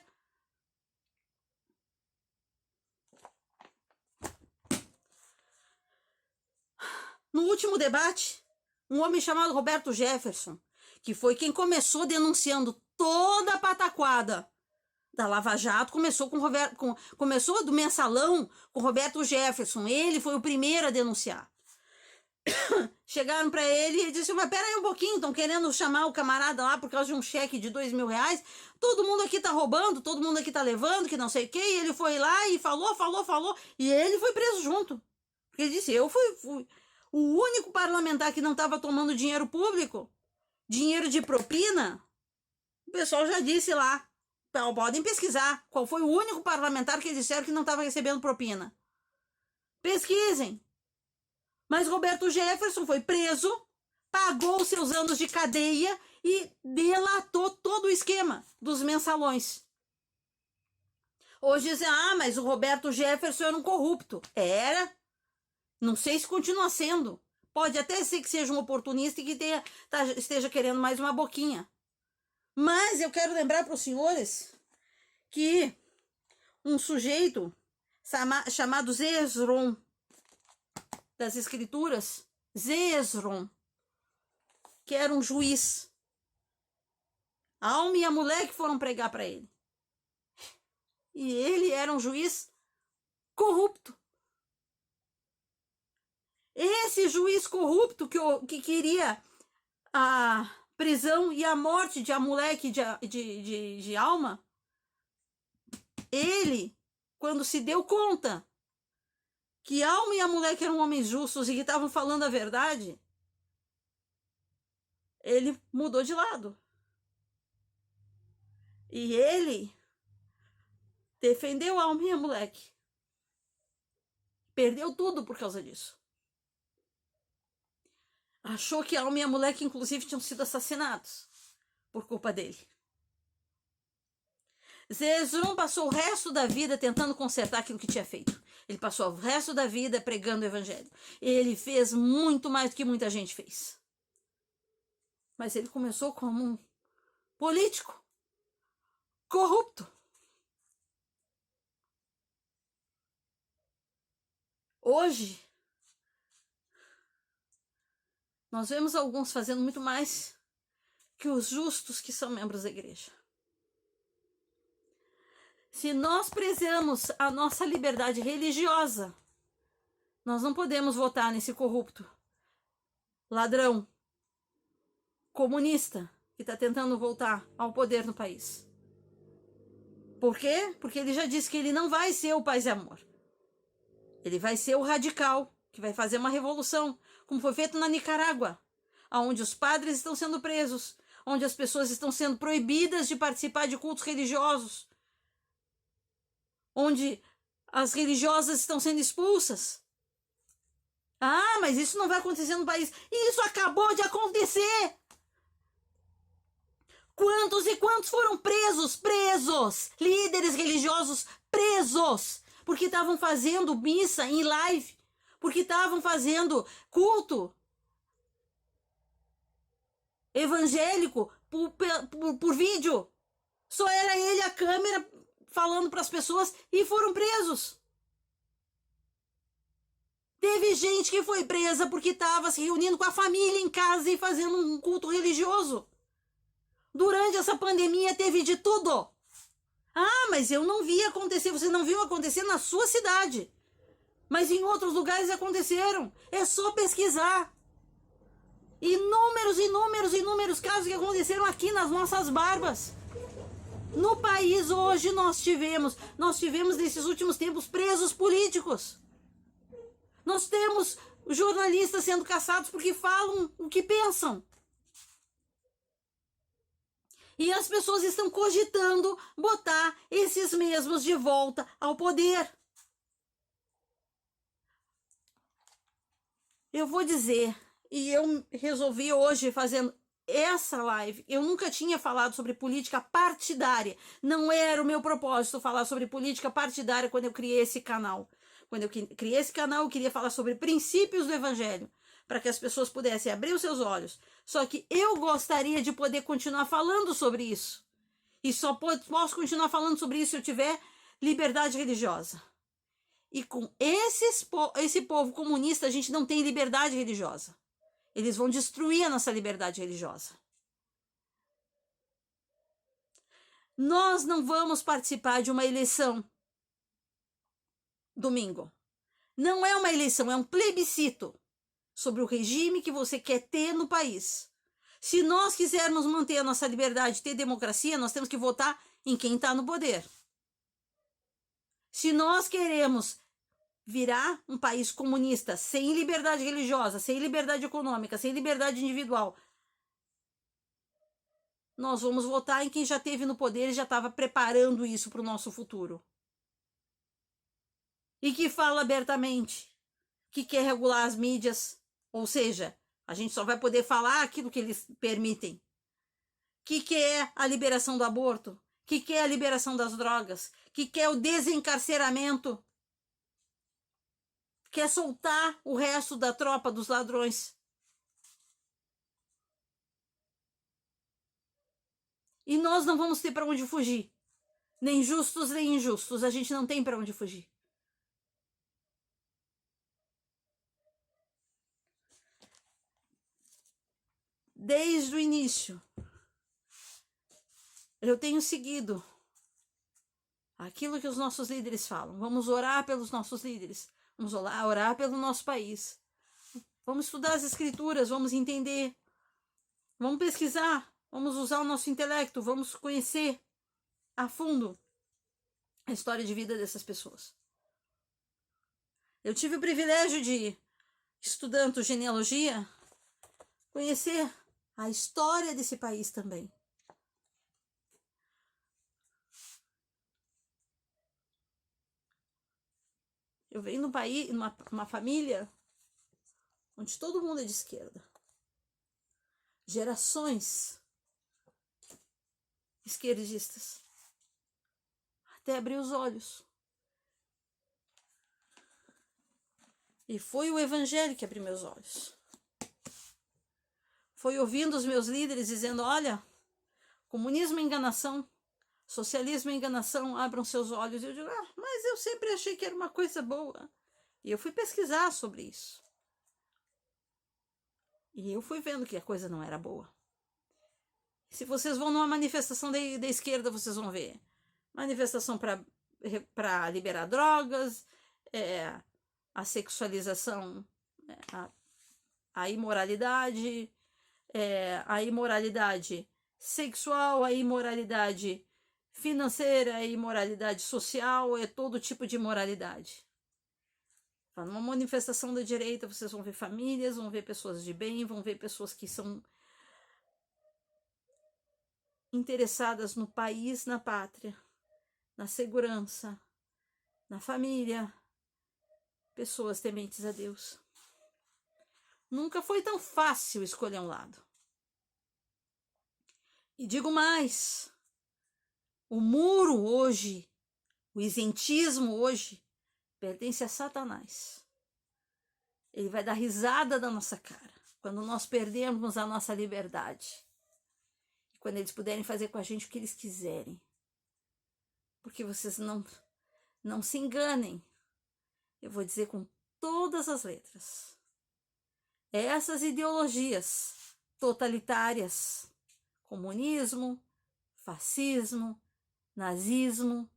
No último debate, um homem chamado Roberto Jefferson, que foi quem começou denunciando toda a pataquada da Lava Jato, começou do mensalão com Roberto Jefferson. Ele foi o primeiro a denunciar. Chegaram para ele e ele disse, mas pera aí um pouquinho, estão querendo chamar o camarada lá por causa de um cheque de R$2.000, todo mundo aqui tá roubando, todo mundo aqui tá levando, que não sei o que, e ele foi lá e falou, e ele foi preso junto. Porque ele disse, eu fui o único parlamentar que não estava tomando dinheiro público. dinheiro de propina, o pessoal já disse lá, podem pesquisar, qual foi o único parlamentar que disseram que não estava recebendo propina. Pesquisem. Mas Roberto Jefferson foi preso, pagou seus anos de cadeia e delatou todo o esquema dos mensalões. Hoje dizem, mas o Roberto Jefferson era um corrupto. Era. Não sei se continua sendo. Pode até ser que seja um oportunista e que esteja querendo mais uma boquinha. Mas eu quero lembrar para os senhores que um sujeito chamado Zezron, das Escrituras, Zezron, que era um juiz, a Alma e a mulher que foram pregar para ele. E ele era um juiz corrupto. Esse juiz corrupto que queria a prisão e a morte de Amulek de Alma, ele, quando se deu conta que Alma e Amulek eram homens justos e que estavam falando a verdade, ele mudou de lado. E ele defendeu Alma e Amulek. Perdeu tudo por causa disso. Achou que Alma e Amulek, inclusive, tinham sido assassinados por culpa dele. Zezron passou o resto da vida tentando consertar aquilo que tinha feito. Ele passou o resto da vida pregando o evangelho. Ele fez muito mais do que muita gente fez. Mas ele começou como um político corrupto. Hoje, nós vemos alguns fazendo muito mais que os justos que são membros da igreja. Se nós prezamos a nossa liberdade religiosa, nós não podemos votar nesse corrupto, ladrão, comunista, que está tentando voltar ao poder no país. Por quê? Porque ele já disse que ele não vai ser o paz e amor. Ele vai ser o radical, que vai fazer uma revolução, como foi feito na Nicarágua, onde os padres estão sendo presos, onde as pessoas estão sendo proibidas de participar de cultos religiosos, onde as religiosas estão sendo expulsas. Mas isso não vai acontecer no país. Isso acabou de acontecer. Quantos e quantos foram presos? Presos! Líderes religiosos presos! Porque estavam fazendo missa em live, porque estavam fazendo culto evangélico por vídeo. Só era ele a câmera falando para as pessoas e foram presos. Teve gente que foi presa porque estava se reunindo com a família em casa e fazendo um culto religioso. Durante essa pandemia teve de tudo. Mas eu não vi acontecer. Você não viu acontecer na sua cidade. Mas em outros lugares aconteceram. É só pesquisar. Inúmeros casos que aconteceram aqui nas nossas barbas. No país hoje nós tivemos nesses últimos tempos presos políticos. Nós temos jornalistas sendo caçados porque falam o que pensam. E as pessoas estão cogitando botar esses mesmos de volta ao poder. Eu vou dizer, e eu resolvi hoje fazendo essa live, eu nunca tinha falado sobre política partidária. Não era o meu propósito falar sobre política partidária quando eu criei esse canal. Quando eu criei esse canal, eu queria falar sobre princípios do evangelho, para que as pessoas pudessem abrir os seus olhos. Só que eu gostaria de poder continuar falando sobre isso. E só posso continuar falando sobre isso se eu tiver liberdade religiosa. E com esse povo comunista, a gente não tem liberdade religiosa. Eles vão destruir a nossa liberdade religiosa. Nós não vamos participar de uma eleição domingo. Não é uma eleição, é um plebiscito sobre o regime que você quer ter no país. Se nós quisermos manter a nossa liberdade, ter democracia, nós temos que votar em quem está no poder. Se nós queremos virar um país comunista sem liberdade religiosa, sem liberdade econômica, sem liberdade individual, nós vamos votar em quem já esteve no poder e já estava preparando isso para o nosso futuro. E que fala abertamente que quer regular as mídias, ou seja, a gente só vai poder falar aquilo que eles permitem. Que é a liberação do aborto, que é a liberação das drogas, que é o desencarceramento, quer soltar o resto da tropa dos ladrões. E nós não vamos ter para onde fugir. Nem justos, nem injustos. A gente não tem para onde fugir. Desde o início, eu tenho seguido aquilo que os nossos líderes falam. Vamos orar pelos nossos líderes. Vamos orar pelo nosso país. Vamos estudar as escrituras, vamos entender. Vamos pesquisar, vamos usar o nosso intelecto, vamos conhecer a fundo a história de vida dessas pessoas. Eu tive o privilégio de, estudando genealogia, conhecer a história desse país também. Eu venho num país, numa família onde todo mundo é de esquerda. Gerações esquerdistas. Até abrir os olhos. E foi o evangelho que abriu meus olhos. Foi ouvindo os meus líderes dizendo, olha, comunismo é enganação, socialismo é enganação, abram seus olhos. E eu digo, mas eu sempre achei que era uma coisa boa. E eu fui pesquisar sobre isso. E eu fui vendo que a coisa não era boa. Se vocês vão numa manifestação da esquerda, vocês vão ver manifestação para liberar drogas, a sexualização, a imoralidade, a imoralidade sexual, a imoralidade financeira, a imoralidade social, todo tipo de imoralidade. Numa manifestação da direita, vocês vão ver famílias, vão ver pessoas de bem, vão ver pessoas que são interessadas no país, na pátria, na segurança, na família, pessoas tementes a Deus. Nunca foi tão fácil escolher um lado. E digo mais, o muro hoje, o isentismo hoje, pertence a Satanás. Ele vai dar risada da nossa cara quando nós perdemos a nossa liberdade. E quando eles puderem fazer com a gente o que eles quiserem. Porque vocês não se enganem. Eu vou dizer com todas as letras. Essas ideologias totalitárias, comunismo, fascismo, nazismo,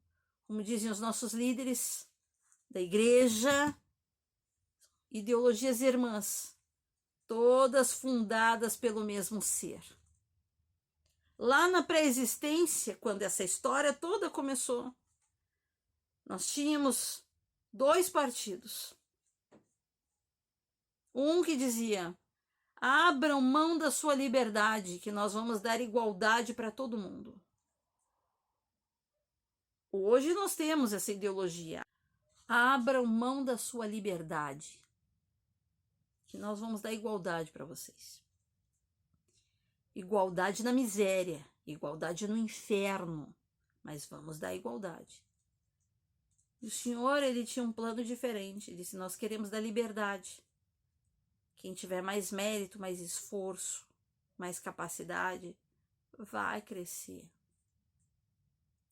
como dizem os nossos líderes da igreja, ideologias irmãs, todas fundadas pelo mesmo ser. Lá na pré-existência, quando essa história toda começou, nós tínhamos 2 partidos. Um que dizia, abram mão da sua liberdade, que nós vamos dar igualdade para todo mundo. Hoje nós temos essa ideologia. Abram mão da sua liberdade, que nós vamos dar igualdade para vocês. Igualdade na miséria, igualdade no inferno, mas vamos dar igualdade. E o Senhor, ele tinha um plano diferente. Ele disse, nós queremos dar liberdade. Quem tiver mais mérito, mais esforço, mais capacidade, vai crescer.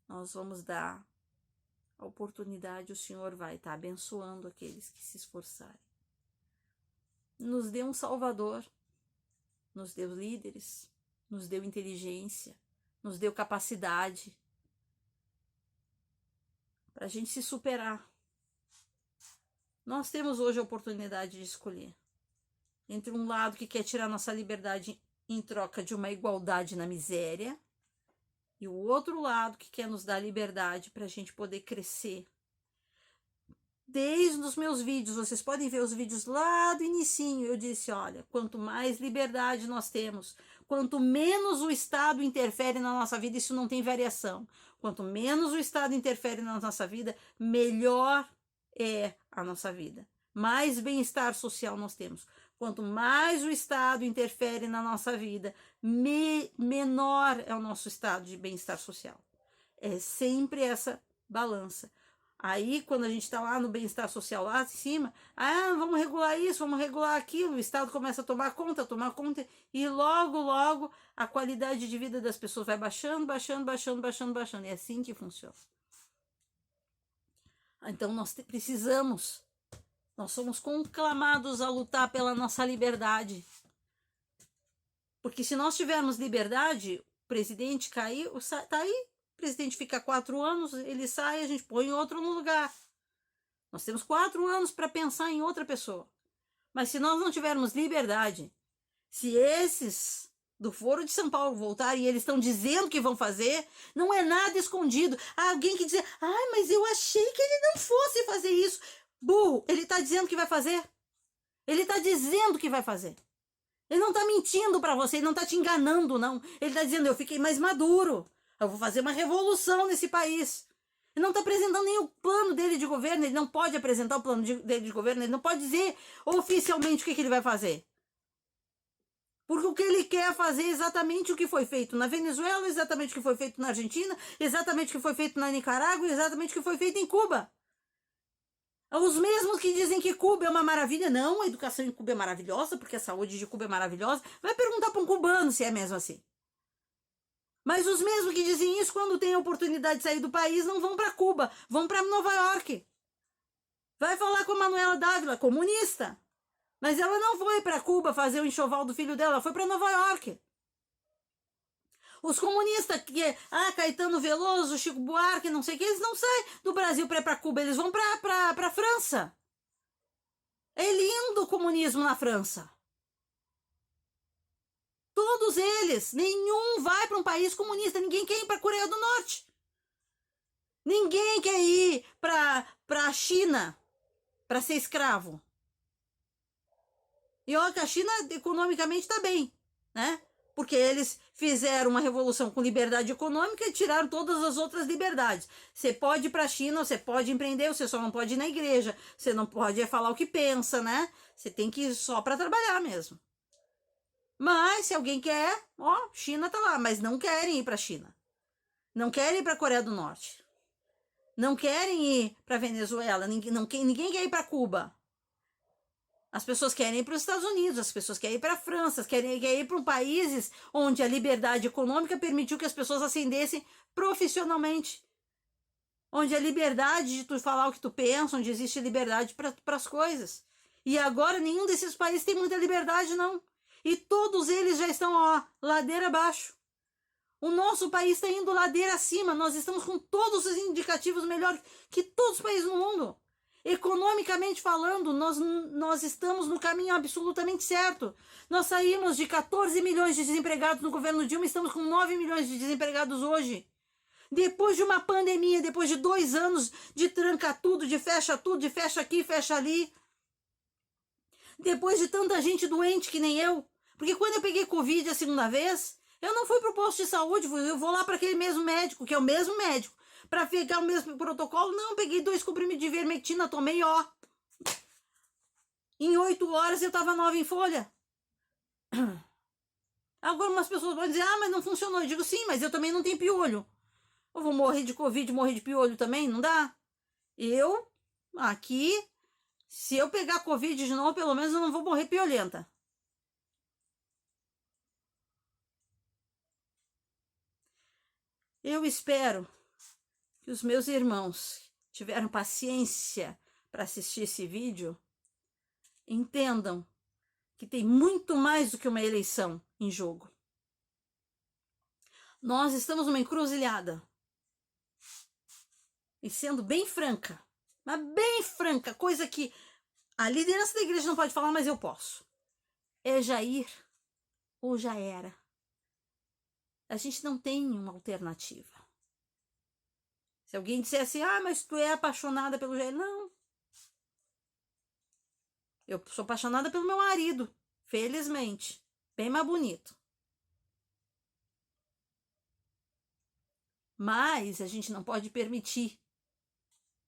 Nós vamos dar a oportunidade, o Senhor vai estar abençoando aqueles que se esforçarem. Nos deu um Salvador, nos deu líderes, nos deu inteligência, nos deu capacidade para a gente se superar. Nós temos hoje a oportunidade de escolher entre um lado que quer tirar nossa liberdade em troca de uma igualdade na miséria e o outro lado que quer nos dar liberdade para a gente poder crescer Desde os meus vídeos, vocês podem ver os vídeos lá do inicinho, eu disse, olha, quanto mais liberdade nós temos, quanto menos o Estado interfere na nossa vida, isso não tem variação. Quanto menos o Estado interfere na nossa vida, melhor é a nossa vida. Mais bem-estar social nós temos. Quanto mais o Estado interfere na nossa vida, menor é o nosso estado de bem-estar social. É sempre essa balança. Aí, quando a gente está lá no bem-estar social, lá em cima, vamos regular isso, vamos regular aquilo, o Estado começa a tomar conta, e logo, logo, a qualidade de vida das pessoas vai baixando. É assim que funciona. Então, nós precisamos, nós somos conclamados a lutar pela nossa liberdade. Porque se nós tivermos liberdade, o presidente cair, tá aí, o presidente fica 4 anos, ele sai, a gente põe outro no lugar. Nós temos 4 anos para pensar em outra pessoa. Mas se nós não tivermos liberdade, se esses do Foro de São Paulo voltarem e eles estão dizendo que vão fazer, não é nada escondido. Alguém que dizer, mas eu achei que ele não fosse fazer isso. Burro, ele está dizendo que vai fazer. Ele está dizendo que vai fazer. Ele não está mentindo para você, ele não está te enganando, não. Ele está dizendo, eu fiquei mais maduro. Eu vou fazer uma revolução nesse país. Ele não está apresentando nem o plano dele de governo, ele não pode apresentar o plano dele de governo, ele não pode dizer oficialmente o que ele vai fazer. Porque o que ele quer fazer é exatamente o que foi feito na Venezuela, exatamente o que foi feito na Argentina, exatamente o que foi feito na Nicarágua, exatamente o que foi feito em Cuba. Os mesmos que dizem que Cuba é uma maravilha, não, a educação em Cuba é maravilhosa, porque a saúde de Cuba é maravilhosa, vai perguntar para um cubano se é mesmo assim. Mas os mesmos que dizem isso, quando tem a oportunidade de sair do país, não vão para Cuba, vão para Nova York. Vai falar com a Manuela Dávila, comunista. Mas ela não foi para Cuba fazer o enxoval do filho dela, ela foi para Nova York. Os comunistas, Caetano Veloso, Chico Buarque, não sei o que, eles não saem do Brasil para ir para Cuba, eles vão para França. É lindo o comunismo na França. Todos eles, nenhum vai para um país comunista, ninguém quer ir para a Coreia do Norte. Ninguém quer ir para a China para ser escravo. E olha que a China economicamente está bem, né? Porque eles fizeram uma revolução com liberdade econômica e tiraram todas as outras liberdades. Você pode ir para a China, você pode empreender, você só não pode ir na igreja, você não pode falar o que pensa, né? Você tem que ir só para trabalhar mesmo. Mas se alguém quer, China tá lá, mas não querem ir para a China. Não querem ir para a Coreia do Norte. Não querem ir para a Venezuela, ninguém quer ir para Cuba. As pessoas querem ir para os Estados Unidos, as pessoas querem ir para a França, querem ir para países onde a liberdade econômica permitiu que as pessoas ascendessem profissionalmente. Onde a liberdade de tu falar o que tu pensa, onde existe liberdade para as coisas. E agora nenhum desses países tem muita liberdade, não. E todos eles já estão, ladeira abaixo. O nosso país está indo ladeira acima. Nós estamos com todos os indicativos melhores que todos os países do mundo. Economicamente falando, nós estamos no caminho absolutamente certo. Nós saímos de 14 milhões de desempregados no governo Dilma, estamos com 9 milhões de desempregados hoje. Depois de uma pandemia, depois de 2 anos de tranca tudo, de fecha aqui, fecha ali. Depois de tanta gente doente que nem eu. Porque quando eu peguei Covid a segunda vez, eu não fui pro posto de saúde, eu vou lá para aquele mesmo médico, que é o mesmo médico. Para pegar o mesmo protocolo, não, peguei 2 comprimidos de ivermectina, tomei, em 8 horas eu tava nova em folha. Agora umas pessoas vão dizer, mas não funcionou. Eu digo, sim, mas eu também não tenho piolho. Eu vou morrer de Covid, morrer de piolho também? Não dá. Eu, aqui, se eu pegar Covid de novo, pelo menos eu não vou morrer piolenta. Eu espero que os meus irmãos tiveram paciência para assistir esse vídeo, entendam que tem muito mais do que uma eleição em jogo. Nós estamos numa encruzilhada. E sendo bem franca, mas bem franca, coisa que a liderança da igreja não pode falar, mas eu posso. É Jair ou já era. A gente não tem uma alternativa. Se alguém disser assim, mas tu é apaixonada pelo Jair. Não. Eu sou apaixonada pelo meu marido, felizmente. Bem mais bonito. Mas a gente não pode permitir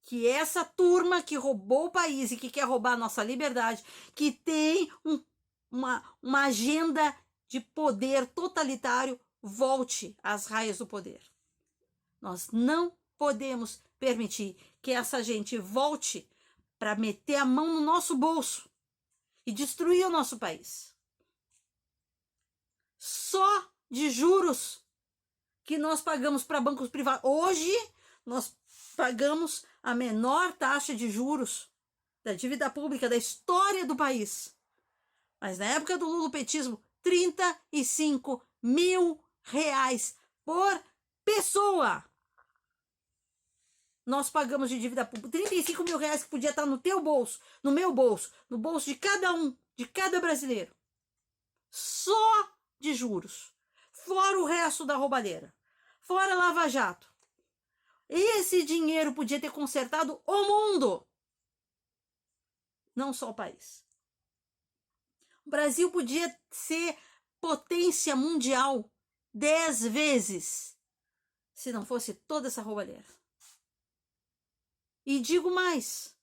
que essa turma que roubou o país e que quer roubar a nossa liberdade, que tem uma agenda de poder totalitário, volte às raias do poder. Nós não podemos permitir que essa gente volte para meter a mão no nosso bolso e destruir o nosso país. Só de juros que nós pagamos para bancos privados. Hoje, nós pagamos a menor taxa de juros da dívida pública da história do país. Mas na época do lulopetismo, R$35 mil por pessoa. Nós pagamos de dívida pública R$35 mil que podia estar no teu bolso, no meu bolso, no bolso de cada um, de cada brasileiro. Só de juros. Fora o resto da roubalheira. Fora Lava Jato. Esse dinheiro podia ter consertado o mundo. Não só o país. O Brasil podia ser potência mundial 10 vezes se não fosse toda essa roubalheira. E digo mais,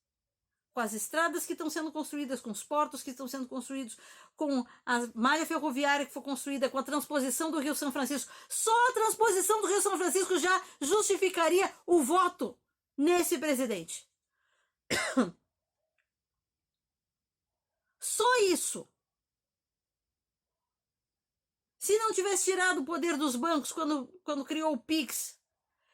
com as estradas que estão sendo construídas, com os portos que estão sendo construídos, com a malha ferroviária que foi construída, com a transposição do Rio São Francisco, só a transposição do Rio São Francisco já justificaria o voto nesse presidente. Só isso. Se não tivesse tirado o poder dos bancos quando criou o PIX,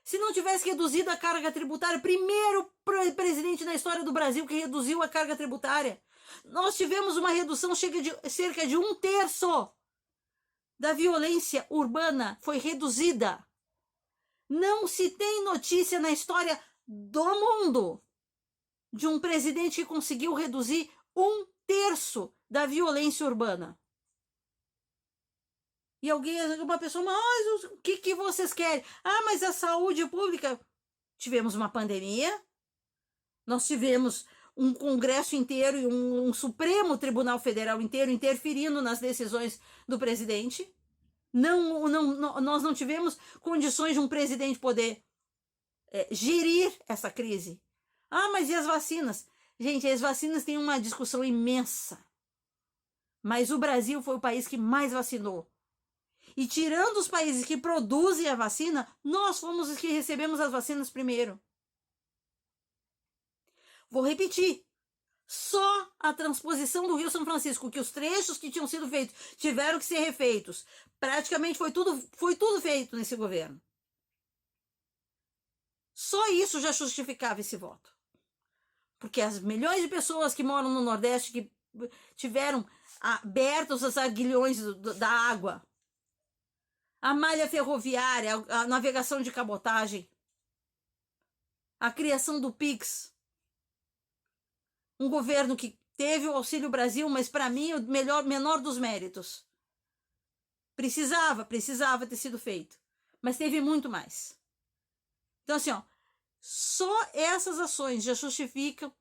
se não tivesse reduzido a carga tributária, primeiro presidente na história do Brasil que reduziu a carga tributária, nós tivemos uma redução cerca de 1/3 da violência urbana foi reduzida. Não se tem notícia na história do mundo de um presidente que conseguiu reduzir 1/3 da violência urbana. E uma pessoa, mas o que vocês querem? Ah, mas a saúde pública. Tivemos uma pandemia, nós tivemos um Congresso inteiro e um Supremo Tribunal Federal inteiro interferindo nas decisões do presidente. Nós não tivemos condições de um presidente poder gerir essa crise. Ah, mas e as vacinas? Gente, as vacinas têm uma discussão imensa. Mas o Brasil foi o país que mais vacinou. E tirando os países que produzem a vacina, nós fomos os que recebemos as vacinas primeiro. Vou repetir. Só a transposição do Rio São Francisco, que os trechos que tinham sido feitos tiveram que ser refeitos. Praticamente foi tudo feito nesse governo. Só isso já justificava esse voto. Porque as milhões de pessoas que moram no Nordeste, que tiveram abertos os aguilhões da água, a malha ferroviária, a navegação de cabotagem, a criação do PIX, um governo que teve o Auxílio Brasil, mas para mim o menor dos méritos. Precisava ter sido feito, mas teve muito mais. Então assim, só essas ações já justificam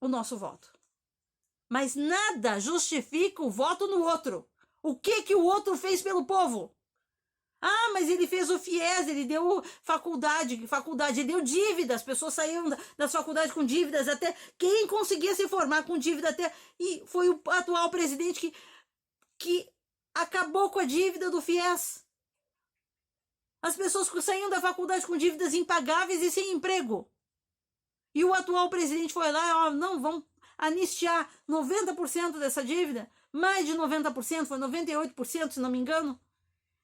o nosso voto. Mas nada justifica o voto no outro. O que o outro fez pelo povo? Ah, mas ele fez o FIES, ele deu faculdade, ele deu dívida, as pessoas saíram das faculdades com dívidas, até quem conseguia se formar com dívida até, e foi o atual presidente que acabou com a dívida do FIES. As pessoas saíam da faculdade com dívidas impagáveis e sem emprego. E o atual presidente foi lá, não, vamos anistiar 90% dessa dívida, mais de 90%, foi 98%, se não me engano.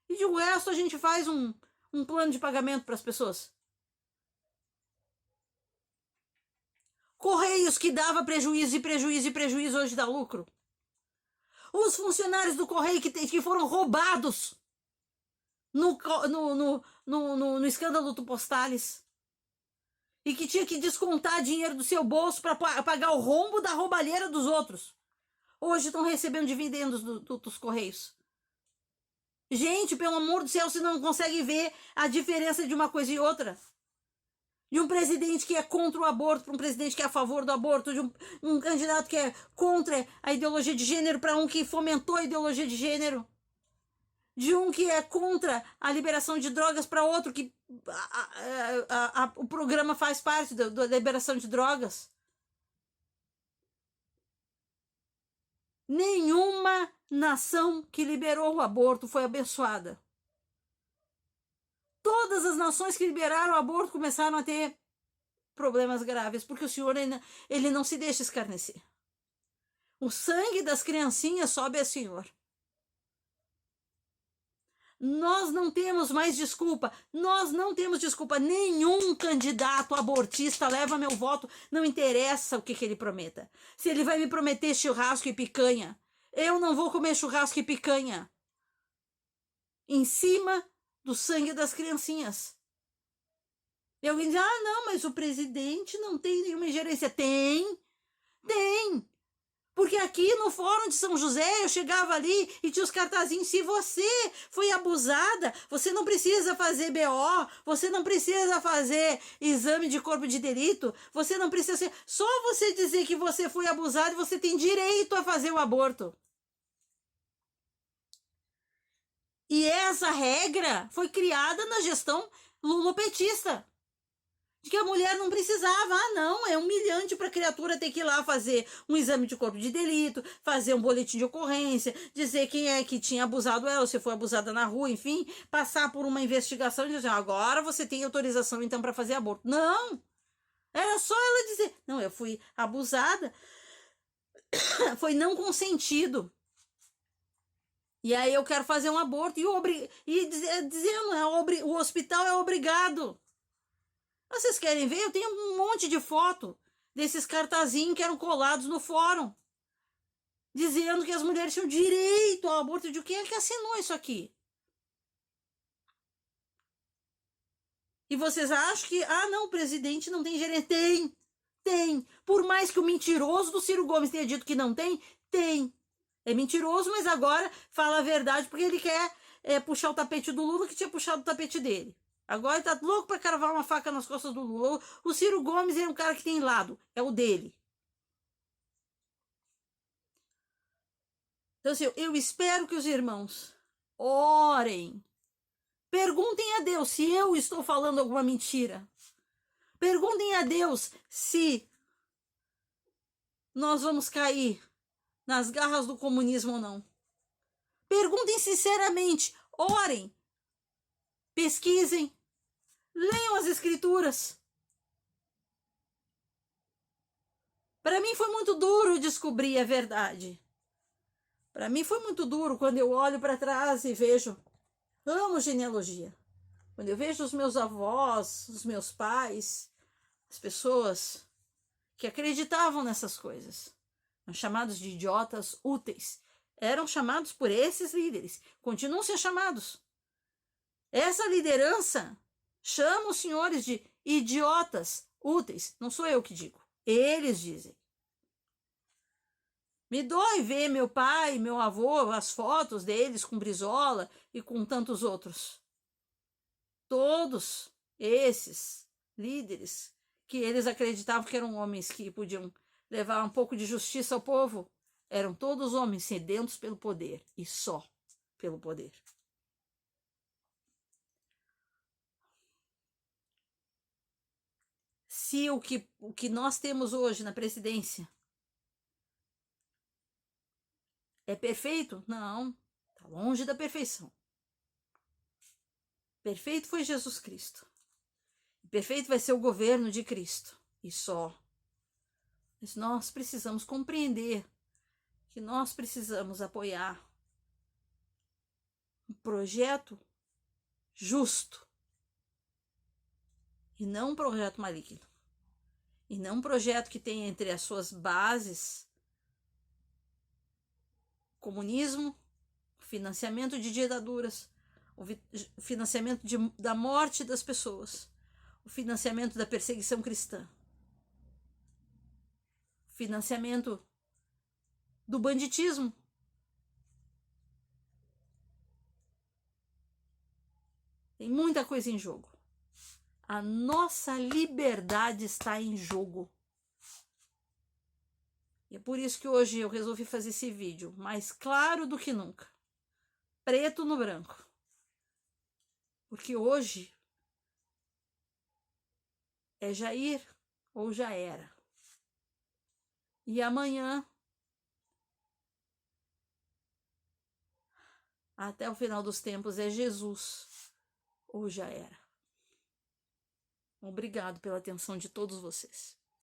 E de resto a gente faz um plano de pagamento para as pessoas. Correios que dava prejuízo, hoje dá lucro. Os funcionários do Correio que foram roubados no escândalo do Postales. E que tinha que descontar dinheiro do seu bolso para pagar o rombo da roubalheira dos outros. Hoje estão recebendo dividendos dos Correios. Gente, pelo amor do céu, você não consegue ver a diferença de uma coisa e outra. de um presidente que é contra o aborto para um presidente que é a favor do aborto, de um candidato que é contra a ideologia de gênero para um que fomentou a ideologia de gênero, de um que é contra a liberação de drogas para outro que o programa faz parte da liberação de drogas. Nenhuma nação que liberou o aborto foi abençoada. Todas as nações que liberaram o aborto começaram a ter problemas graves, porque o Senhor ele não se deixa escarnecer. O sangue das criancinhas sobe a Senhor. Nós não temos mais desculpa. Nós não temos desculpa. Nenhum candidato abortista leva meu voto. Não interessa o que ele prometa. Se ele vai me prometer churrasco e picanha, eu não vou comer churrasco e picanha em cima do sangue das criancinhas. E alguém diz, não, mas o presidente não tem nenhuma ingerência. Tem. Porque aqui no Fórum de São José, eu chegava ali e tinha os cartazinhos, se você foi abusada, você não precisa fazer BO, você não precisa fazer exame de corpo de delito, você não precisa só você dizer que você foi abusada e você tem direito a fazer o aborto. E essa regra foi criada na gestão lulopetista. De que a mulher não precisava, não, é humilhante para a criatura ter que ir lá fazer um exame de corpo de delito, fazer um boletim de ocorrência, dizer quem é que tinha abusado ela, se foi abusada na rua, enfim, passar por uma investigação e dizer, agora você tem autorização então para fazer aborto. Não, era só ela dizer, não, eu fui abusada, foi não consentido. E aí eu quero fazer um aborto e dizendo, o hospital é obrigado. Vocês querem ver? Eu tenho um monte de foto desses cartazinhos que eram colados no fórum, dizendo que as mulheres tinham direito ao aborto. De quem é que assinou isso aqui? E vocês acham que, não, o presidente não tem gerência? Tem. Por mais que o mentiroso do Ciro Gomes tenha dito que não tem, tem. É mentiroso, mas agora fala a verdade porque ele quer puxar o tapete do Lula que tinha puxado o tapete dele. Agora ele tá louco pra cravar uma faca nas costas do Lula. O Ciro Gomes é um cara que tem lado. É o dele. Então, assim, eu espero que os irmãos orem. Perguntem a Deus se eu estou falando alguma mentira. Perguntem a Deus se nós vamos cair nas garras do comunismo ou não. Perguntem sinceramente. Orem. Pesquisem. Leiam as escrituras. Para mim foi muito duro descobrir a verdade. Para mim foi muito duro quando eu olho para trás e vejo. Amo genealogia. Quando eu vejo os meus avós, os meus pais, as pessoas que acreditavam nessas coisas, chamados de idiotas úteis, eram chamados por esses líderes. Continuam sendo chamados. Essa liderança chama os senhores de idiotas úteis. Não sou eu que digo. Eles dizem. Me dói ver meu pai, meu avô, as fotos deles com Brizola e com tantos outros. Todos esses líderes que eles acreditavam que eram homens que podiam levar um pouco de justiça ao povo, eram todos homens sedentos pelo poder e só pelo poder. Se o que nós temos hoje na presidência é perfeito? Não, está longe da perfeição. Perfeito foi Jesus Cristo. Perfeito vai ser o governo de Cristo. E só. Mas nós precisamos compreender que nós precisamos apoiar um projeto justo. E não um projeto maligno. E não um projeto que tenha entre as suas bases comunismo, financiamento de ditaduras, o financiamento da morte das pessoas, o financiamento da perseguição cristã, o financiamento do banditismo. Tem muita coisa em jogo. A nossa liberdade está em jogo. E é por isso que hoje eu resolvi fazer esse vídeo mais claro do que nunca. Preto no branco. Porque hoje é Jair ou já era. E amanhã, até o final dos tempos, é Jesus ou já era. Obrigado pela atenção de todos vocês.